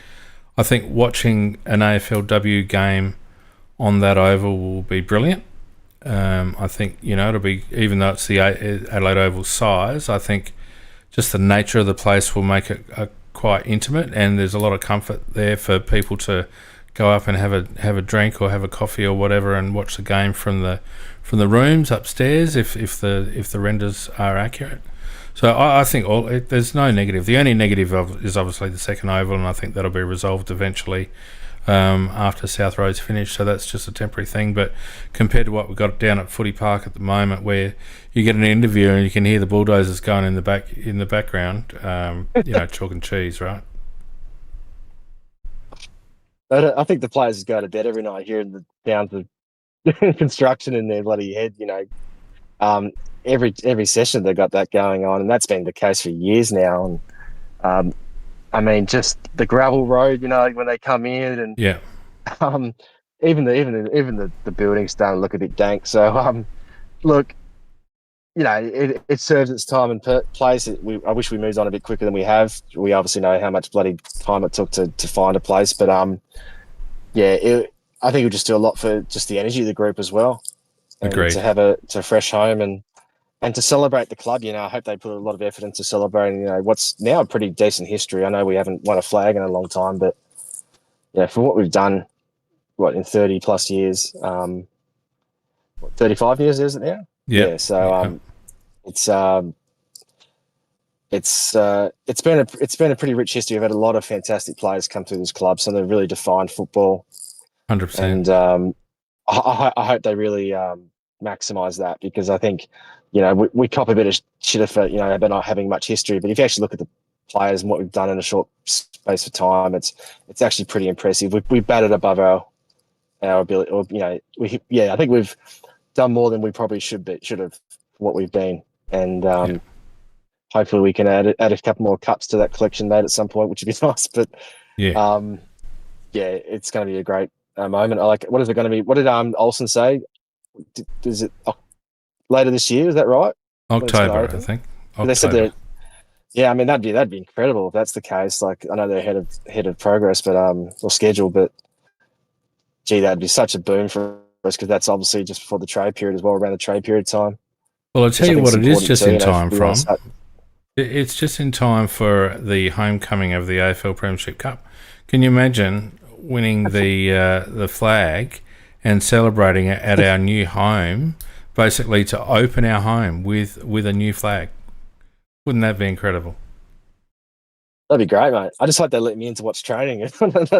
Speaker 3: I think watching an AFLW game on that oval will be brilliant. I think, it'll be, even though it's the Adelaide Oval size, I think just the nature of the place will make it quite intimate, and there's a lot of comfort there for people to go up and have a drink or have a coffee or whatever and watch the game from the rooms upstairs if the renders are accurate. So I think there's no negative. The only negative is obviously the second oval, and I think that'll be resolved eventually after South Road's finished, so that's just a temporary thing. But compared to what we've got down at Footy Park at the moment, where you get an interview and you can hear the bulldozers going in the background, chalk and cheese, right?
Speaker 4: I think the players go to bed every night hearing the sounds of construction in their bloody head. Every session they've got that going on, and that's been the case for years now. And just the gravel road, when they come in, and even the building's starting to look a bit dank. So look, it serves its time and place. I wish we moved on a bit quicker than we have. We obviously know how much bloody time it took to find a place, but I think it would just do a lot for just the energy of the group as well.
Speaker 3: Agreed.
Speaker 4: To have a fresh home and to celebrate the club. I hope they put a lot of effort into celebrating, what's now a pretty decent history. I know we haven't won a flag in a long time, but for what we've done, in 30 plus years, 35 years is it now?
Speaker 3: Yep.
Speaker 4: Yeah. So it's been a pretty rich history. We've had a lot of fantastic players come through this club, some that have really defined football.
Speaker 3: 100%.
Speaker 4: And I hope they really maximise that, because I think we cop a bit of shit for about not having much history, but if you actually look at the players and what we've done in a short space of time, it's actually pretty impressive. We batted above our ability, or I think we've done more than we probably should have what we've been, and hopefully we can add a couple more cups to that collection made at some point, which would be nice. But it's going to be a great moment. What is it going to be? What did Olsen say? Is it later this year? Is that right?
Speaker 3: October, I think. October.
Speaker 4: They said that. Yeah, I mean that'd be incredible if that's the case. I know they're ahead of progress, but or schedule, but gee, that'd be such a boom for us, because that's obviously just before the trade period as well, around the trade period time.
Speaker 3: Well, I'll tell you what, it is just in time from. It's just in time for the homecoming of the AFL Premiership Cup. Can you imagine winning the flag and celebrating it at our new home, basically to open our home with a new flag? Wouldn't that be incredible?
Speaker 4: That'd be great, mate. I just hope they let me in to watch training. I don't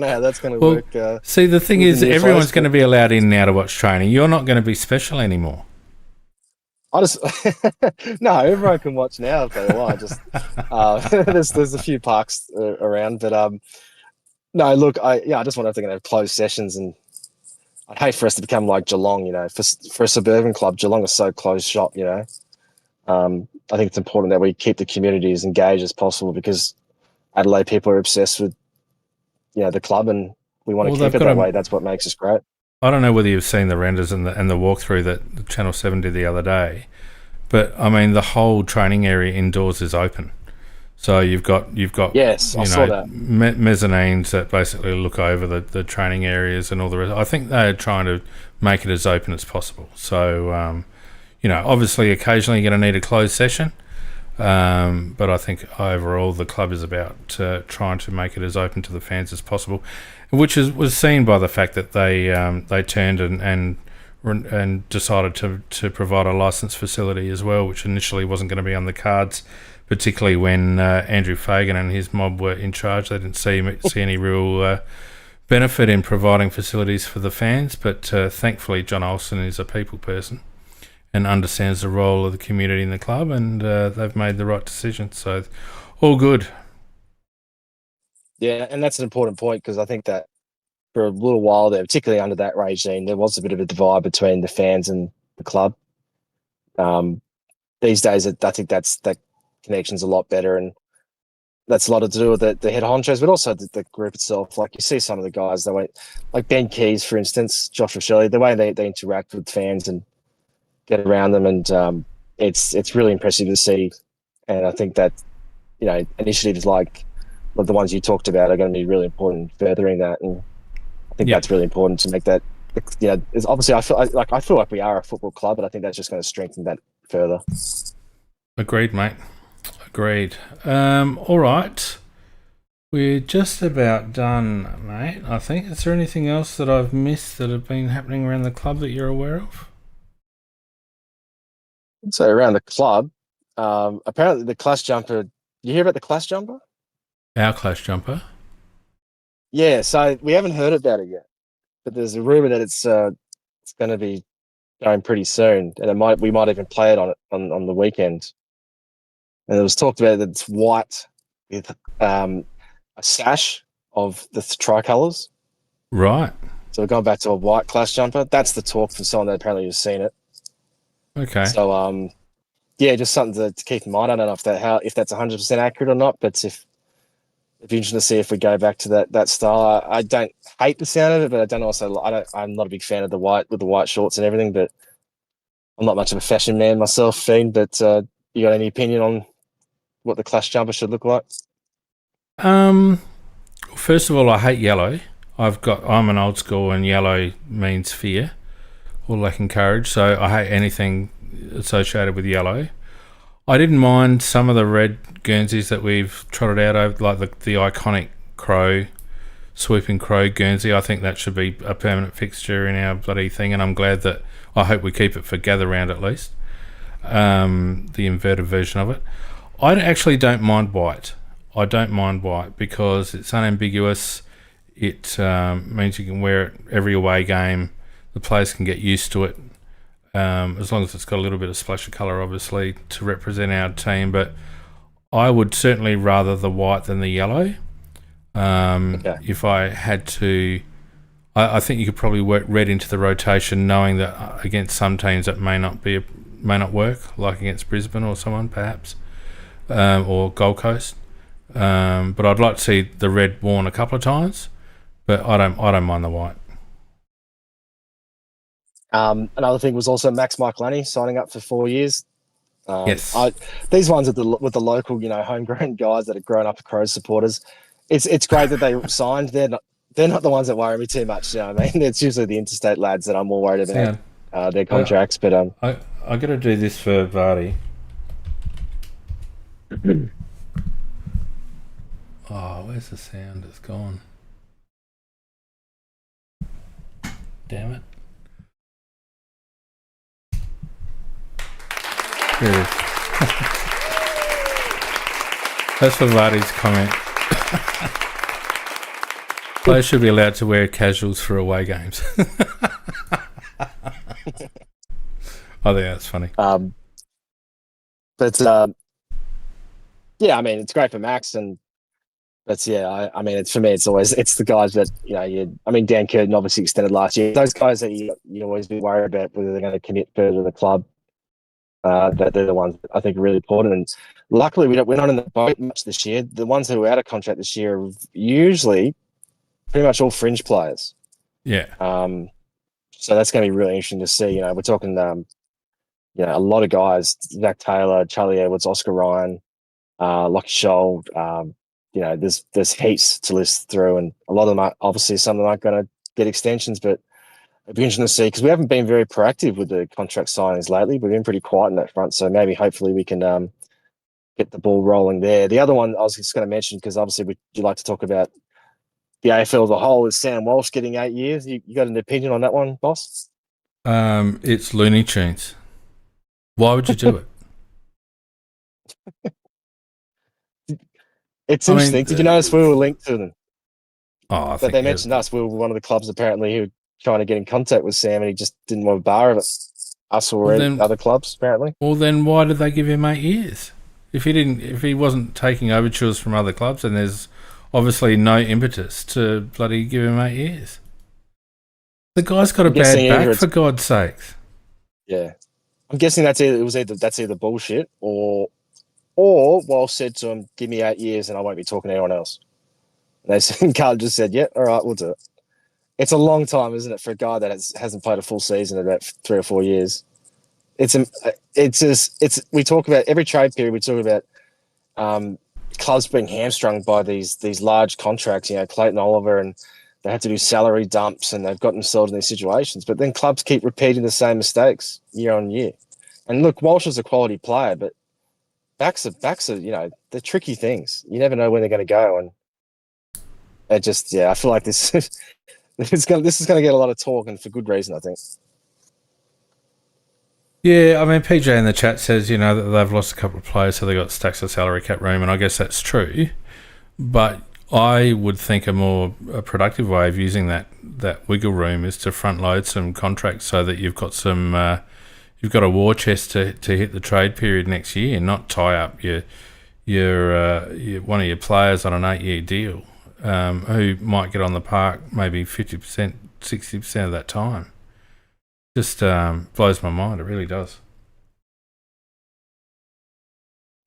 Speaker 4: know how that's going to work.
Speaker 3: See, the thing is, everyone's going to be allowed in now to watch training. You're not going to be special anymore.
Speaker 4: No, everyone can watch now if they want. Just there's a few parks around, but no. Look, I just wonder if they're going to have closed sessions, and I'd hate for us to become like Geelong. For a suburban club, Geelong is so closed shop. I think it's important that we keep the community as engaged as possible, because Adelaide people are obsessed with the club, and we want to keep it that way. That's what makes us great.
Speaker 3: I don't know whether you've seen the renders and the walkthrough that Channel 7 did the other day, but I mean the whole training area indoors is open. So you've got
Speaker 4: Yes, I saw that.
Speaker 3: mezzanines that basically look over the training areas and all the rest. I think they're trying to make it as open as possible. So obviously occasionally you're going to need a closed session, but I think overall the club is about trying to make it as open to the fans as possible, which was seen by the fact that they turned and decided to provide a licensed facility as well, which initially wasn't going to be on the cards, particularly when Andrew Fagan and his mob were in charge. They didn't see any real benefit in providing facilities for the fans, but thankfully John Olsen is a people person and understands the role of the community in the club, and they've made the right decision. So all good.
Speaker 4: Yeah, and that's an important point, because I think that for a little while there, particularly under that regime, there was a bit of a divide between the fans and the club. These days, I think that connection's a lot better, and that's a lot to do with the head honchos, but also the group itself. Like, you see some of the guys, like Ben Keys, for instance, Joshua Shelley, the way they interact with fans and get around them, and it's really impressive to see. And I think that initiatives like the ones you talked about are going to be really important in furthering that, and I think that's really important to make that. It's obviously I feel like we are a football club, but I think that's just going to strengthen that further.
Speaker 3: Agreed, mate. Agreed. All right. We're just about done, mate. I think. Is there anything else that I've missed that have been happening around the club that you're aware of?
Speaker 4: So around the club, apparently the clash jumper. You hear about the clash jumper?
Speaker 3: Our clash jumper.
Speaker 4: Yeah. So we haven't heard about it yet, but there's a rumor that it's going to be going pretty soon, and we might even play it on the weekend. And it was talked about that it's white with a sash of the tricolours.
Speaker 3: Right.
Speaker 4: So we're going back to a white clash jumper. That's the talk from someone that apparently has seen it.
Speaker 3: Okay.
Speaker 4: So just something to keep in mind. I don't know if that's 100% accurate or not, but if it'd be interesting to see if we go back to that style. I don't hate the sound of it, but I'm not a big fan of the white with the white shorts and everything. But I'm not much of a fashion man myself, Fiend. But you got any opinion on what the clash jumper should look like?
Speaker 3: First of all, I hate yellow. I'm an old school, and yellow means fear or lacking courage. So I hate anything associated with yellow. I didn't mind some of the red Guernseys that we've trotted out over, like the iconic swooping crow Guernsey. I think that should be a permanent fixture in our bloody thing, and I'm glad that I hope we keep it for gather round at least. The inverted version of it. I actually don't mind white. I don't mind white because it's unambiguous. It means you can wear it every away game. The players can get used to it, as long as it's got a little bit of splash of colour, obviously, to represent our team. But I would certainly rather the white than the yellow. Okay. If I had to, I think you could probably work red into the rotation, knowing that against some teams that may not work, like against Brisbane or someone perhaps, or Gold Coast. But I'd like to see the red worn a couple of times, but I don't mind the white.
Speaker 4: Another thing was also Max Michelani signing up for 4 years.
Speaker 3: Yes.
Speaker 4: These ones with the local, homegrown guys that have grown up as Crows supporters. It's great that they signed. They're not the ones that worry me too much. You know what I mean? It's usually the interstate lads that I'm more worried about their contracts. But
Speaker 3: I got to do this for Vardy. Oh, where's the sound? It's gone. Damn it. There it is. That's for Vardy's comment. Players should be allowed to wear casuals for away games. I think that's funny.
Speaker 4: Yeah, I mean, it's great for Max, and it's for me, it's the guys that Dan Curtin obviously extended last year. Those guys that you always be worried about whether they're going to commit further to the club. That they're the ones that I think are really important. And luckily, we're not in the boat much this year. The ones who are out of contract this year are usually pretty much all fringe players.
Speaker 3: Yeah.
Speaker 4: So that's going to be really interesting to see. We're talking, a lot of guys: Zach Taylor, Charlie Edwards, Oscar Ryan, Lucky Shoal. There's heaps to list through, and a lot of them are obviously some of them aren't going to get extensions, but it'd be interesting to see because we haven't been very proactive with the contract signings lately. We've been pretty quiet in that front, so maybe hopefully we can get the ball rolling there. The other one I was just going to mention, because obviously would you like to talk about the AFL as a whole, is Sam Walsh getting 8 years. You got an opinion on that one, boss?
Speaker 3: It's Looney Tunes. Why would you do it?
Speaker 4: It's interesting. Did you notice we were linked to them?
Speaker 3: Oh, I
Speaker 4: But they mentioned us. We were one of the clubs apparently who were trying to get in contact with Sam, and he just didn't want a bar of it. Us or other clubs, apparently.
Speaker 3: Well, then why did they give him 8 years? If he wasn't taking overtures from other clubs, then there's obviously no impetus to bloody give him 8 years. The guy's got a bad back, for God's sakes.
Speaker 4: Yeah, I'm guessing that's either bullshit or Walsh said to him, "Give me 8 years, and I won't be talking to anyone else." And Carl just said, "Yeah, all right, we'll do it." It's a long time, isn't it, for a guy that hasn't played a full season in about 3 or 4 years? We talk about every trade period. We talk about clubs being hamstrung by these large contracts. You know, Clayton Oliver, and they have to do salary dumps, and they've got themselves in these situations. But then clubs keep repeating the same mistakes year on year. And look, Walsh is a quality player, but backs are they're tricky things. You never know when they're going to go, and I feel like this is going to get a lot of talk, and for good reason, I think.
Speaker 3: Yeah, I mean, PJ in the chat says, that they've lost a couple of players, so they got stacks of salary cap room, and I guess that's true. But I would think a productive way of using that wiggle room is to front load some contracts so that you've got you've got a war chest to hit the trade period next year, and not tie up your one of your players on an 8-year deal, who might get on the park maybe 50%, 60% of that time. Just blows my mind. It really does.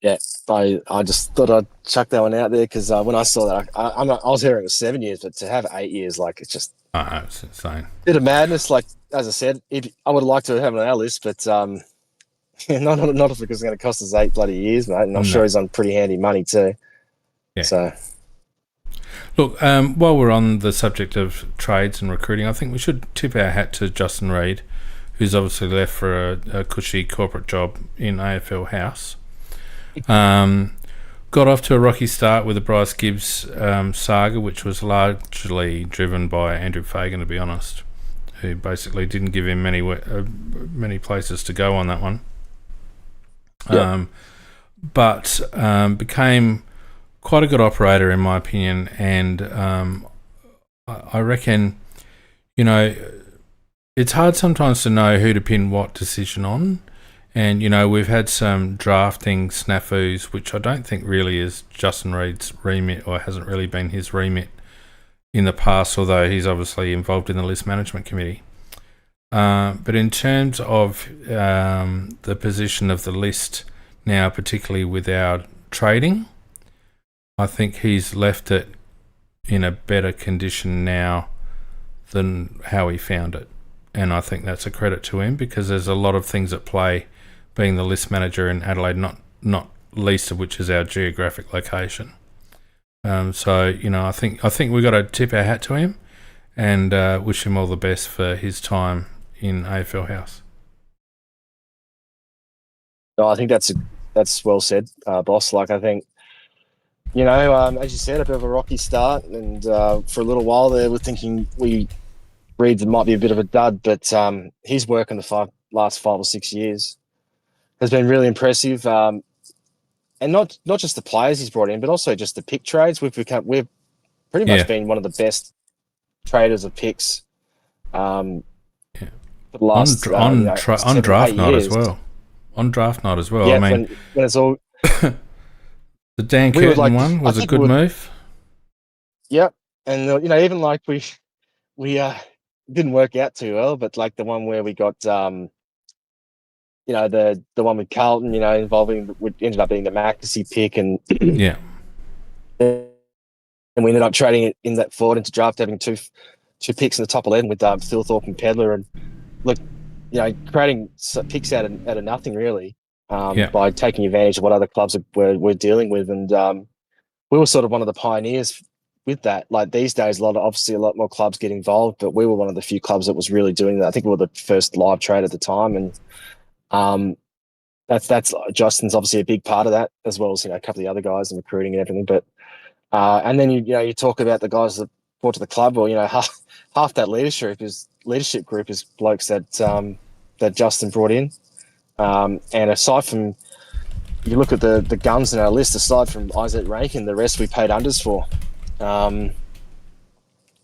Speaker 4: Yeah, I just thought I'd chuck that one out there because when I saw that, I was hearing it was 7 years, but to have 8 years, like, it's just
Speaker 3: it's insane.
Speaker 4: Bit of madness. Like, as I said, I would like to have it on our list, but not if it's going to cost us 8 bloody years, mate. And I'm sure he's on pretty handy money too.
Speaker 3: Yeah.
Speaker 4: So,
Speaker 3: look, while we're on the subject of trades and recruiting, I think we should tip our hat to Justin Reid, who's obviously left for a cushy corporate job in AFL House. Got off to a rocky start with the Bryce Gibbs saga, which was largely driven by Andrew Fagan, to be honest, who basically didn't give him many places to go on that one. Yep. But became quite a good operator, in my opinion, and I reckon, it's hard sometimes to know who to pin what decision on. And, we've had some drafting snafus, which I don't think really is Justin Reid's remit, or hasn't really been his remit in the past, although he's obviously involved in the list management committee. But in terms of the position of the list now, particularly with our trading, I think he's left it in a better condition now than how he found it. And I think that's a credit to him, because there's a lot of things at play being the list manager in Adelaide, not least of which is our geographic location. So, I think we've got to tip our hat to him and wish him all the best for his time in AFL House.
Speaker 4: No, I think that's well said, boss. Like, I think, as you said, a bit of a rocky start, and for a little while there, we're thinking Reid might be a bit of a dud, but his work in the last 5 or 6 years has been really impressive, and not just the players he's brought in, but also just the pick trades. We've pretty much been one of the best traders of picks for the last
Speaker 3: on draft night as well. On draft night as well.
Speaker 4: Yeah,
Speaker 3: I mean,
Speaker 4: when it's all
Speaker 3: the Dan Curtin one was a good move.
Speaker 4: Yep, and even like we didn't work out too well, but like the one where we got the one with Carlton, involving, which ended up being the Maxey pick, and
Speaker 3: yeah,
Speaker 4: and we ended up trading it in that forward into draft, having two picks in the top 11 with Phil Thorpe and Pedler, and look, creating picks out of nothing really. by taking advantage of what other clubs were dealing with. And we were sort of one of the pioneers with that. Like these days, obviously a lot more clubs get involved, but we were one of the few clubs that was really doing that. I think we were the first live trade at the time, and that's Justin's obviously a big part of that, as well as a couple of the other guys and recruiting and everything. But and then you talk about the guys that brought to the club. Well, half that leadership group is blokes that Justin brought in. And aside from, you look at the guns in our list, aside from Isaac Ranken, the rest we paid unders for.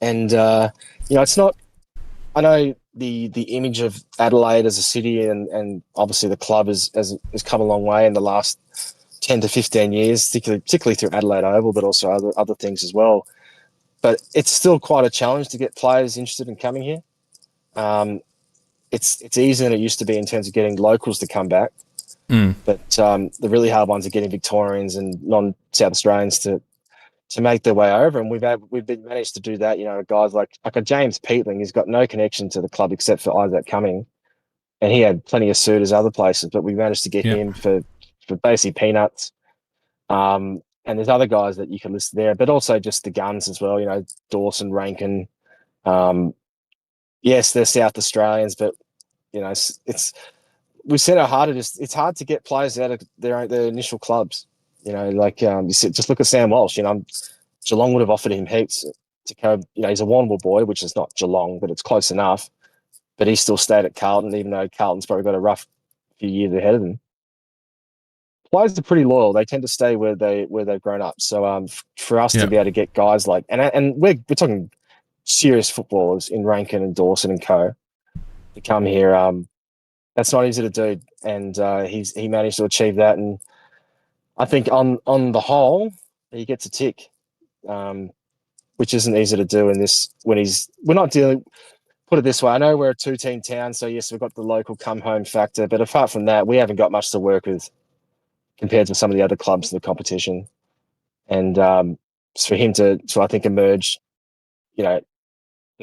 Speaker 4: It's not. I know the image of Adelaide as a city and obviously the club has come a long way in the last 10 to 15 years, particularly through Adelaide Oval, but also other things as well. But it's still quite a challenge to get players interested in coming here. It's easier than it used to be in terms of getting locals to come back. But the really hard ones are getting Victorians and non-South Australians to make their way over, and we've been managed to do that. Guys like a James Peatling, he's got no connection to the club except for Isaac Cumming, and he had plenty of suitors other places, but we managed to get him for basically peanuts. And there's other guys that you can list there, but also just the guns as well. Dawson, Ranken. Yes, they're South Australians, but we set our hard. It's hard to get players out of their initial clubs. Just look at Sam Walsh. Geelong would have offered him heaps to go. He's a Warrnambool boy, which is not Geelong, but it's close enough. But he still stayed at Carlton, even though Carlton's probably got a rough few years ahead of them. Players are pretty loyal. They tend to stay where they've grown up. So for us to be able to get guys like and we're talking serious footballers in Ranken and Dawson and co to come here, that's not easy to do. And he managed to achieve that. And I think on the whole, he gets a tick, which isn't easy to do in this we're not dealing. Put it this way, I know we're a 2-team town, so yes, we've got the local come home factor, but apart from that, we haven't got much to work with compared to some of the other clubs in the competition. And for him to I think emerge, to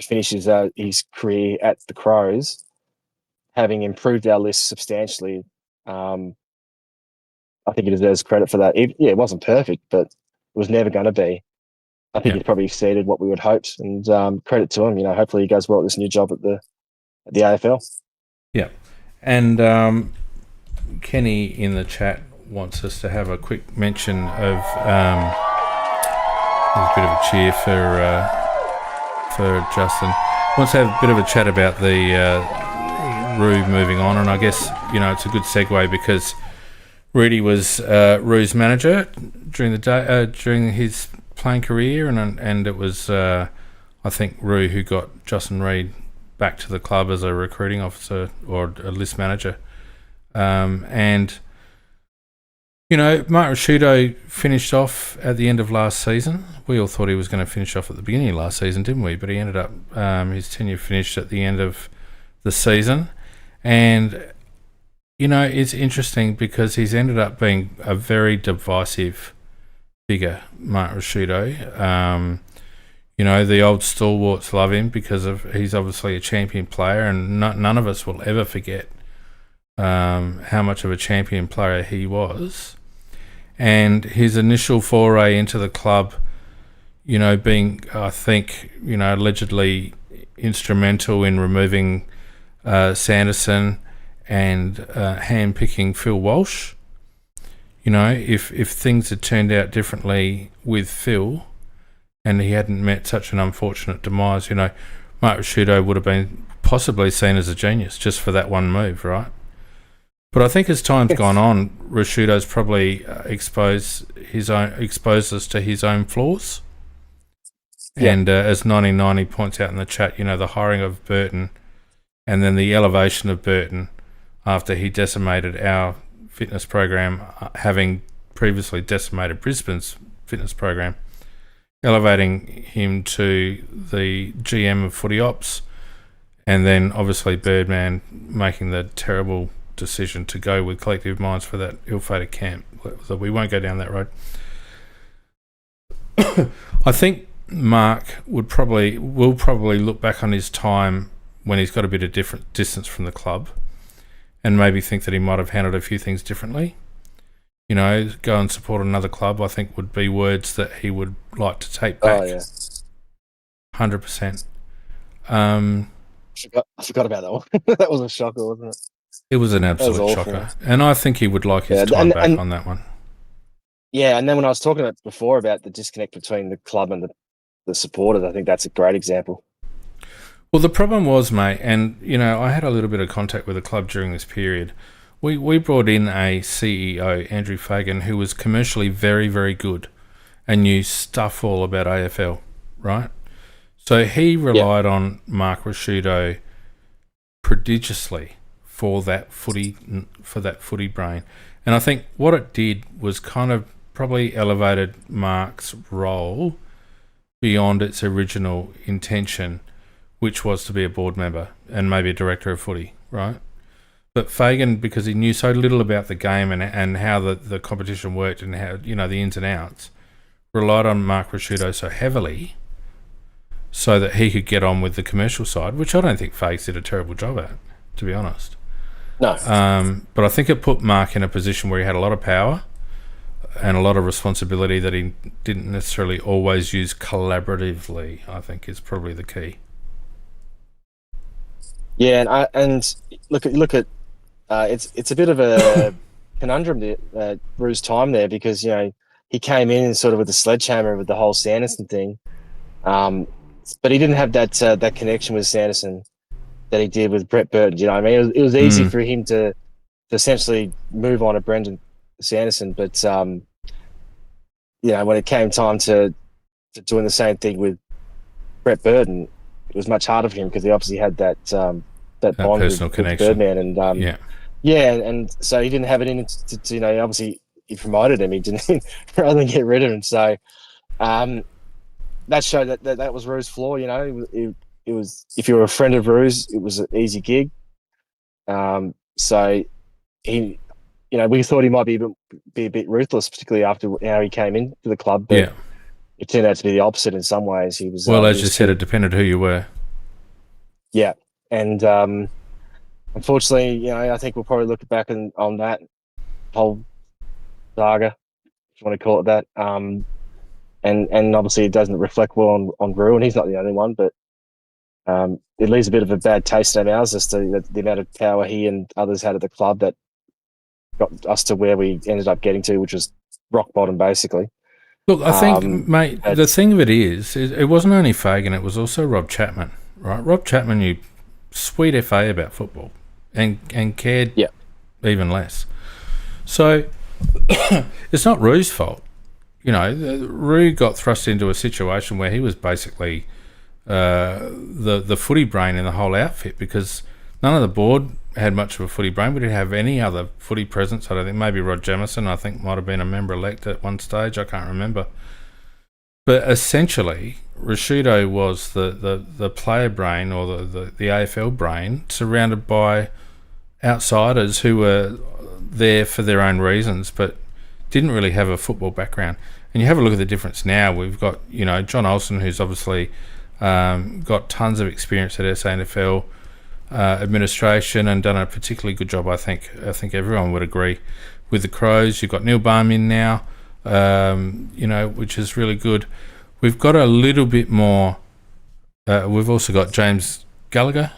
Speaker 4: finish his career at the Crows, having improved our list substantially, I think he deserves credit for that. It wasn't perfect, but it was never going to be. I think he probably exceeded what we would hoped, and credit to him. Hopefully he goes well at this new job at the AFL. Yeah,
Speaker 3: and Kenny in the chat wants us to have a quick mention of a bit of a cheer for Justin. Wants to have a bit of a chat about the Roo moving on, and I guess it's a good segue because Rudy was Roo's manager during the day during his playing career, and it was I think Roo who got Justin Reid back to the club as a recruiting officer or a list manager, and Mark Rasciuto finished off at the end of last season. We all thought he was going to finish off at the beginning of last season, didn't we? But he ended up his tenure finished at the end of the season, and it's interesting because he's ended up being a very divisive figure, Mark Rasciuto. The old stalwarts love him because he's obviously a champion player, and none of us will ever forget how much of a champion player he was. And his initial foray into the club, being, I think, allegedly instrumental in removing Sanderson and hand-picking Phil Walsh. If things had turned out differently with Phil and he hadn't met such an unfortunate demise, Mark Rasciuto would have been possibly seen as a genius just for that one move, right? But I think as time's gone on, Rasciuto's probably exposed us to his own flaws. Yeah. And as 1990 points out in the chat, the hiring of Burton and then the elevation of Burton after he decimated our fitness program, having previously decimated Brisbane's fitness program, elevating him to the GM of footy ops, and then obviously Birdman making the terrible decision to go with Collective Minds for that ill-fated camp. So we won't go down that road. I think Mark will probably look back on his time when he's got a bit of different distance from the club and maybe think that he might have handled a few things differently. You know, go and support another club, I think would be words that he would like to take back.
Speaker 4: Oh yeah,
Speaker 3: 100%.
Speaker 4: I forgot about that one. That was a shocker, wasn't it?
Speaker 3: It was an absolute shocker, and I think he would like his time back on that one.
Speaker 4: Yeah, and then when I was talking about before about the disconnect between the club and the supporters, I think that's a great example.
Speaker 3: Well, the problem was, mate, and you know, I had a little bit of contact with the club during this period. We brought in a CEO, Andrew Fagan, who was commercially very, very good and knew stuff all about AFL, right? So he relied on Mark Rasciuto prodigiously for that footy brain. And I think what it did was kind of probably elevated Mark's role beyond its original intention, which was to be a board member and maybe a director of footy, right? But Fagan, because he knew so little about the game and how the competition worked and how, you know, the ins and outs, relied on Mark Rasciuto so heavily so that he could get on with the commercial side, which I don't think Fags did a terrible job at, to be honest.
Speaker 4: No.
Speaker 3: But I think it put Mark in a position where he had a lot of power and a lot of responsibility that he didn't necessarily always use collaboratively, I think is probably the key.
Speaker 4: Yeah, and look at it's a bit of a conundrum there, Rue's time there, because you know he came in sort of with a sledgehammer with the whole Sanderson thing, but he didn't have that connection with Sanderson that he did with Brett Burton. You know what I mean? It was easy for him to essentially move on to Brendan Sanderson, but you know, when it came time to doing the same thing with Brett Burton, it was much harder for him because he obviously had that bond
Speaker 3: personal connection
Speaker 4: with Birdman, and and so he didn't have it in to you know, obviously he promoted him, he didn't rather than get rid of him. So that showed that was Rue's flaw. You know, it was, if you were a friend of Rue's, it was an easy gig. So he, you know, we thought he might be a bit ruthless, particularly after how he came into the club. But it turned out to be the opposite in some ways. He was
Speaker 3: as you said, it depended who you were.
Speaker 4: Yeah, and unfortunately, you know, I think we'll probably look back on that whole saga, if you want to call it that. And obviously it doesn't reflect well on Rue, and he's not the only one, but it leaves a bit of a bad taste in our mouths as to the amount of power he and others had at the club that got us to where we ended up getting to, which was rock bottom, basically.
Speaker 3: Look, I think, mate, the thing of it is it wasn't only Fagan, it was also Rob Chapman, right? Rob Chapman knew sweet FA about football and cared even less. So it's not Rue's fault. You know, Rue got thrust into a situation where he was basically the footy brain in the whole outfit, because none of the board had much of a footy brain. We didn't have any other footy presence. I don't think. Maybe Rod Jamieson, I think, might have been a member-elect at one stage. I can't remember. But essentially, Rasciuto was the player brain, or the AFL brain, surrounded by outsiders who were there for their own reasons, but didn't really have a football background. And you have a look at the difference now. We've got, you know, John Olsen, who's obviously got tons of experience at SANFL administration and done a particularly good job. I think everyone would agree with the Crows. You've got Neil Baum in now, you know, which is really good. We've got a little bit more. We've also got James Gallagher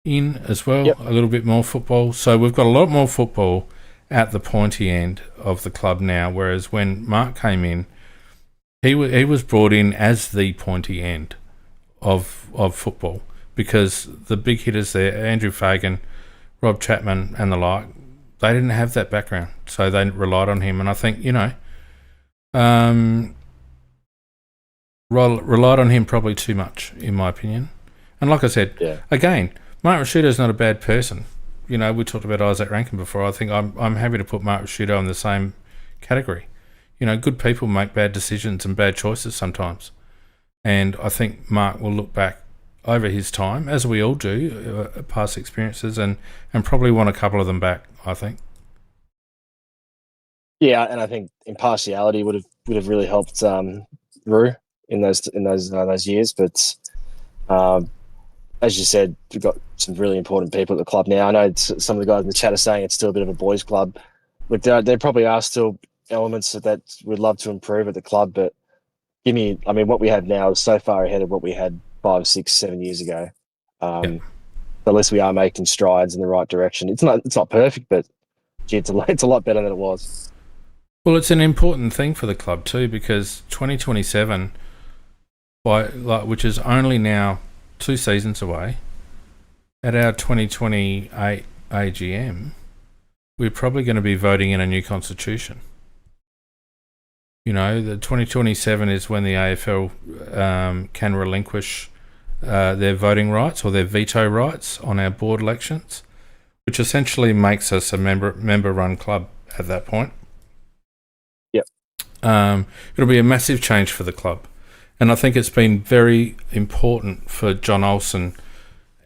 Speaker 3: in as well. A little bit more football. So we've got a lot more football at the pointy end of the club now, whereas when Mark came in, he was brought in as the pointy end of football, because the big hitters there, Andrew Fagan, Rob Chapman and the like, they didn't have that background, so they relied on him. And I think, you know, relied on him probably too much, in my opinion. And like I said, again, Mark Rasciuto's not a bad person. You know, we talked about Isaac Ranken before. I think I'm happy to put Mark Rasciuto in the same category. You know, good people make bad decisions and bad choices sometimes. And I think Mark will look back over his time, as we all do, past experiences, and probably want a couple of them back, I think.
Speaker 4: Yeah, and I think impartiality would have really helped Rue in those years. But as you said, we've got some really important people at the club now. I know some of the guys in the chat are saying it's still a bit of a boys' club. Look, there probably are still elements that we'd love to improve at the club, but what we have now is so far ahead of what we had 5, 6, 7 years ago. At least we are making strides in the right direction. It's not perfect, but gee, it's a lot better than it was.
Speaker 3: Well, it's an important thing for the club too, because 2027, which is only now 2 seasons away, at our 2028 AGM, we're probably going to be voting in a new constitution. You know, the 2027 is when the AFL can relinquish their voting rights or their veto rights on our board elections, which essentially makes us a member-run club at that point.
Speaker 4: Yep.
Speaker 3: It'll be a massive change for the club. And I think it's been very important for John Olsen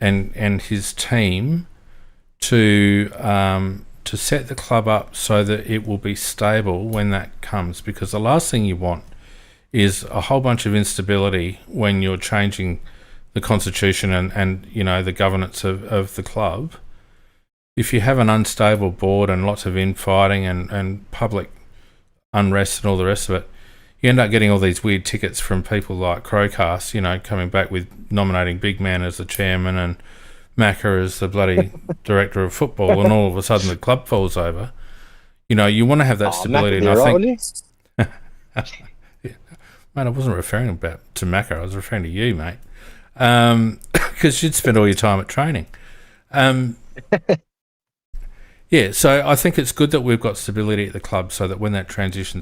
Speaker 3: and his team to set the club up so that it will be stable when that comes. Because the last thing you want is a whole bunch of instability when you're changing the constitution and you know, the governance of the club. If you have an unstable board and lots of infighting and public unrest and all the rest of it, you end up getting all these weird tickets from people like Crowcast, you know, coming back with nominating BigMan as the chairman and Macca as the bloody director of football, and all of a sudden the club falls over. You know, you want to have that stability.
Speaker 4: Macca,
Speaker 3: and I think, yeah. Mate, I wasn't referring to Macca, I was referring to you, mate, because you'd spend all your time at training. Yeah, so I think it's good that we've got stability at the club, so that when that transition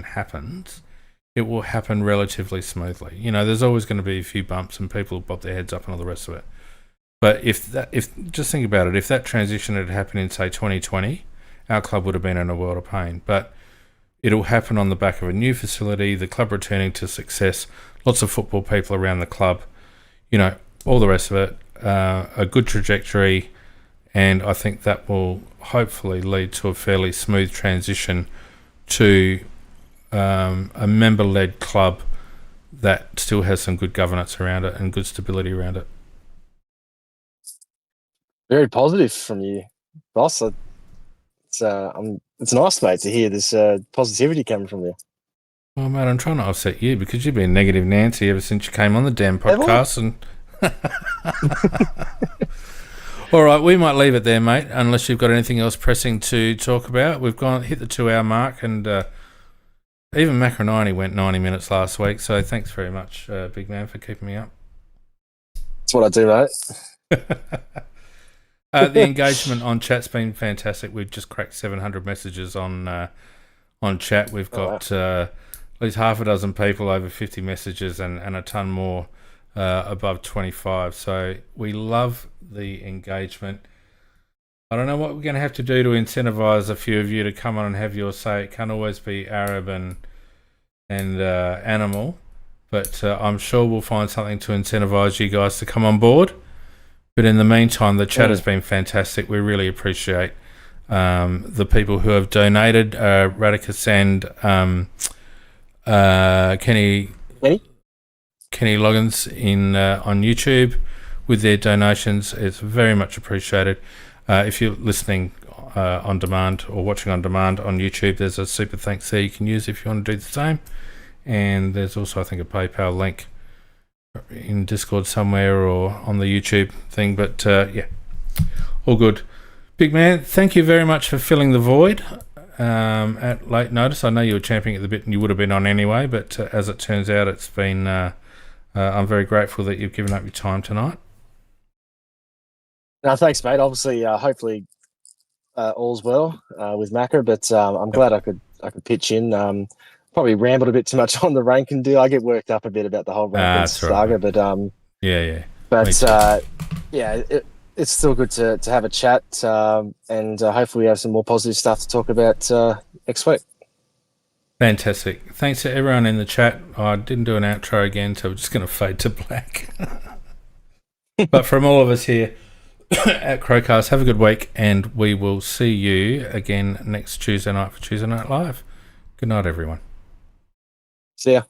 Speaker 3: happens, it will happen relatively smoothly. You know, there's always going to be a few bumps and people bob their heads up and all the rest of it. But if just think about it, if that transition had happened in, say, 2020, our club would have been in a world of pain. But it'll happen on the back of a new facility, the club returning to success, lots of football people around the club, you know, all the rest of it, a good trajectory. And I think that will hopefully lead to a fairly smooth transition to a member-led club that still has some good governance around it and good stability around it.
Speaker 4: Very positive from you, boss. It's nice, mate, to hear this positivity coming from you.
Speaker 3: Well, mate, I'm trying to offset you because you've been negative Nancy ever since you came on the damn podcast. And all right, we might leave it there, mate, unless you've got anything else pressing to talk about. We've hit the 2-hour mark, and even Macca and I only went 90 minutes last week, so thanks very much, BigMan, for keeping me up.
Speaker 4: That's what I do, mate.
Speaker 3: The engagement on chat's been fantastic. We've just cracked 700 messages on chat. We've got at least half a dozen people over 50 messages and a ton more above 25. So we love the engagement. I don't know what we're going to have to do to incentivise a few of you to come on and have your say. It can't always be Arab and animal, but I'm sure we'll find something to incentivise you guys to come on board. But in the meantime, the chat has been fantastic. We really appreciate the people who have donated. Radicus and Kenny Loggins on YouTube with their donations. It's very much appreciated. If you're listening on demand or watching on demand on YouTube, there's a super thanks there you can use if you want to do the same. And there's also, I think, a PayPal link in Discord somewhere or on the YouTube thing. But yeah, all good. BigMan, thank you very much for filling the void at late notice. I know you were champing at the bit and you would have been on anyway, but as it turns out, it's been I'm very grateful that you've given up your time tonight.
Speaker 4: No, thanks, mate. Obviously, hopefully all's well with Macca, but I'm glad I could pitch in. Probably rambled a bit too much on the Ranken deal. I get worked up a bit about the whole Ranken saga,
Speaker 3: right.
Speaker 4: But
Speaker 3: yeah.
Speaker 4: But yeah, it's still good to have a chat, and hopefully we have some more positive stuff to talk about next week.
Speaker 3: Fantastic. Thanks to everyone in the chat. I didn't do an outro again, so we're just going to fade to black. But from all of us here at Crowcast, have a good week, and we will see you again next Tuesday night for Tuesday Night Live. Good night, everyone.
Speaker 4: See ya.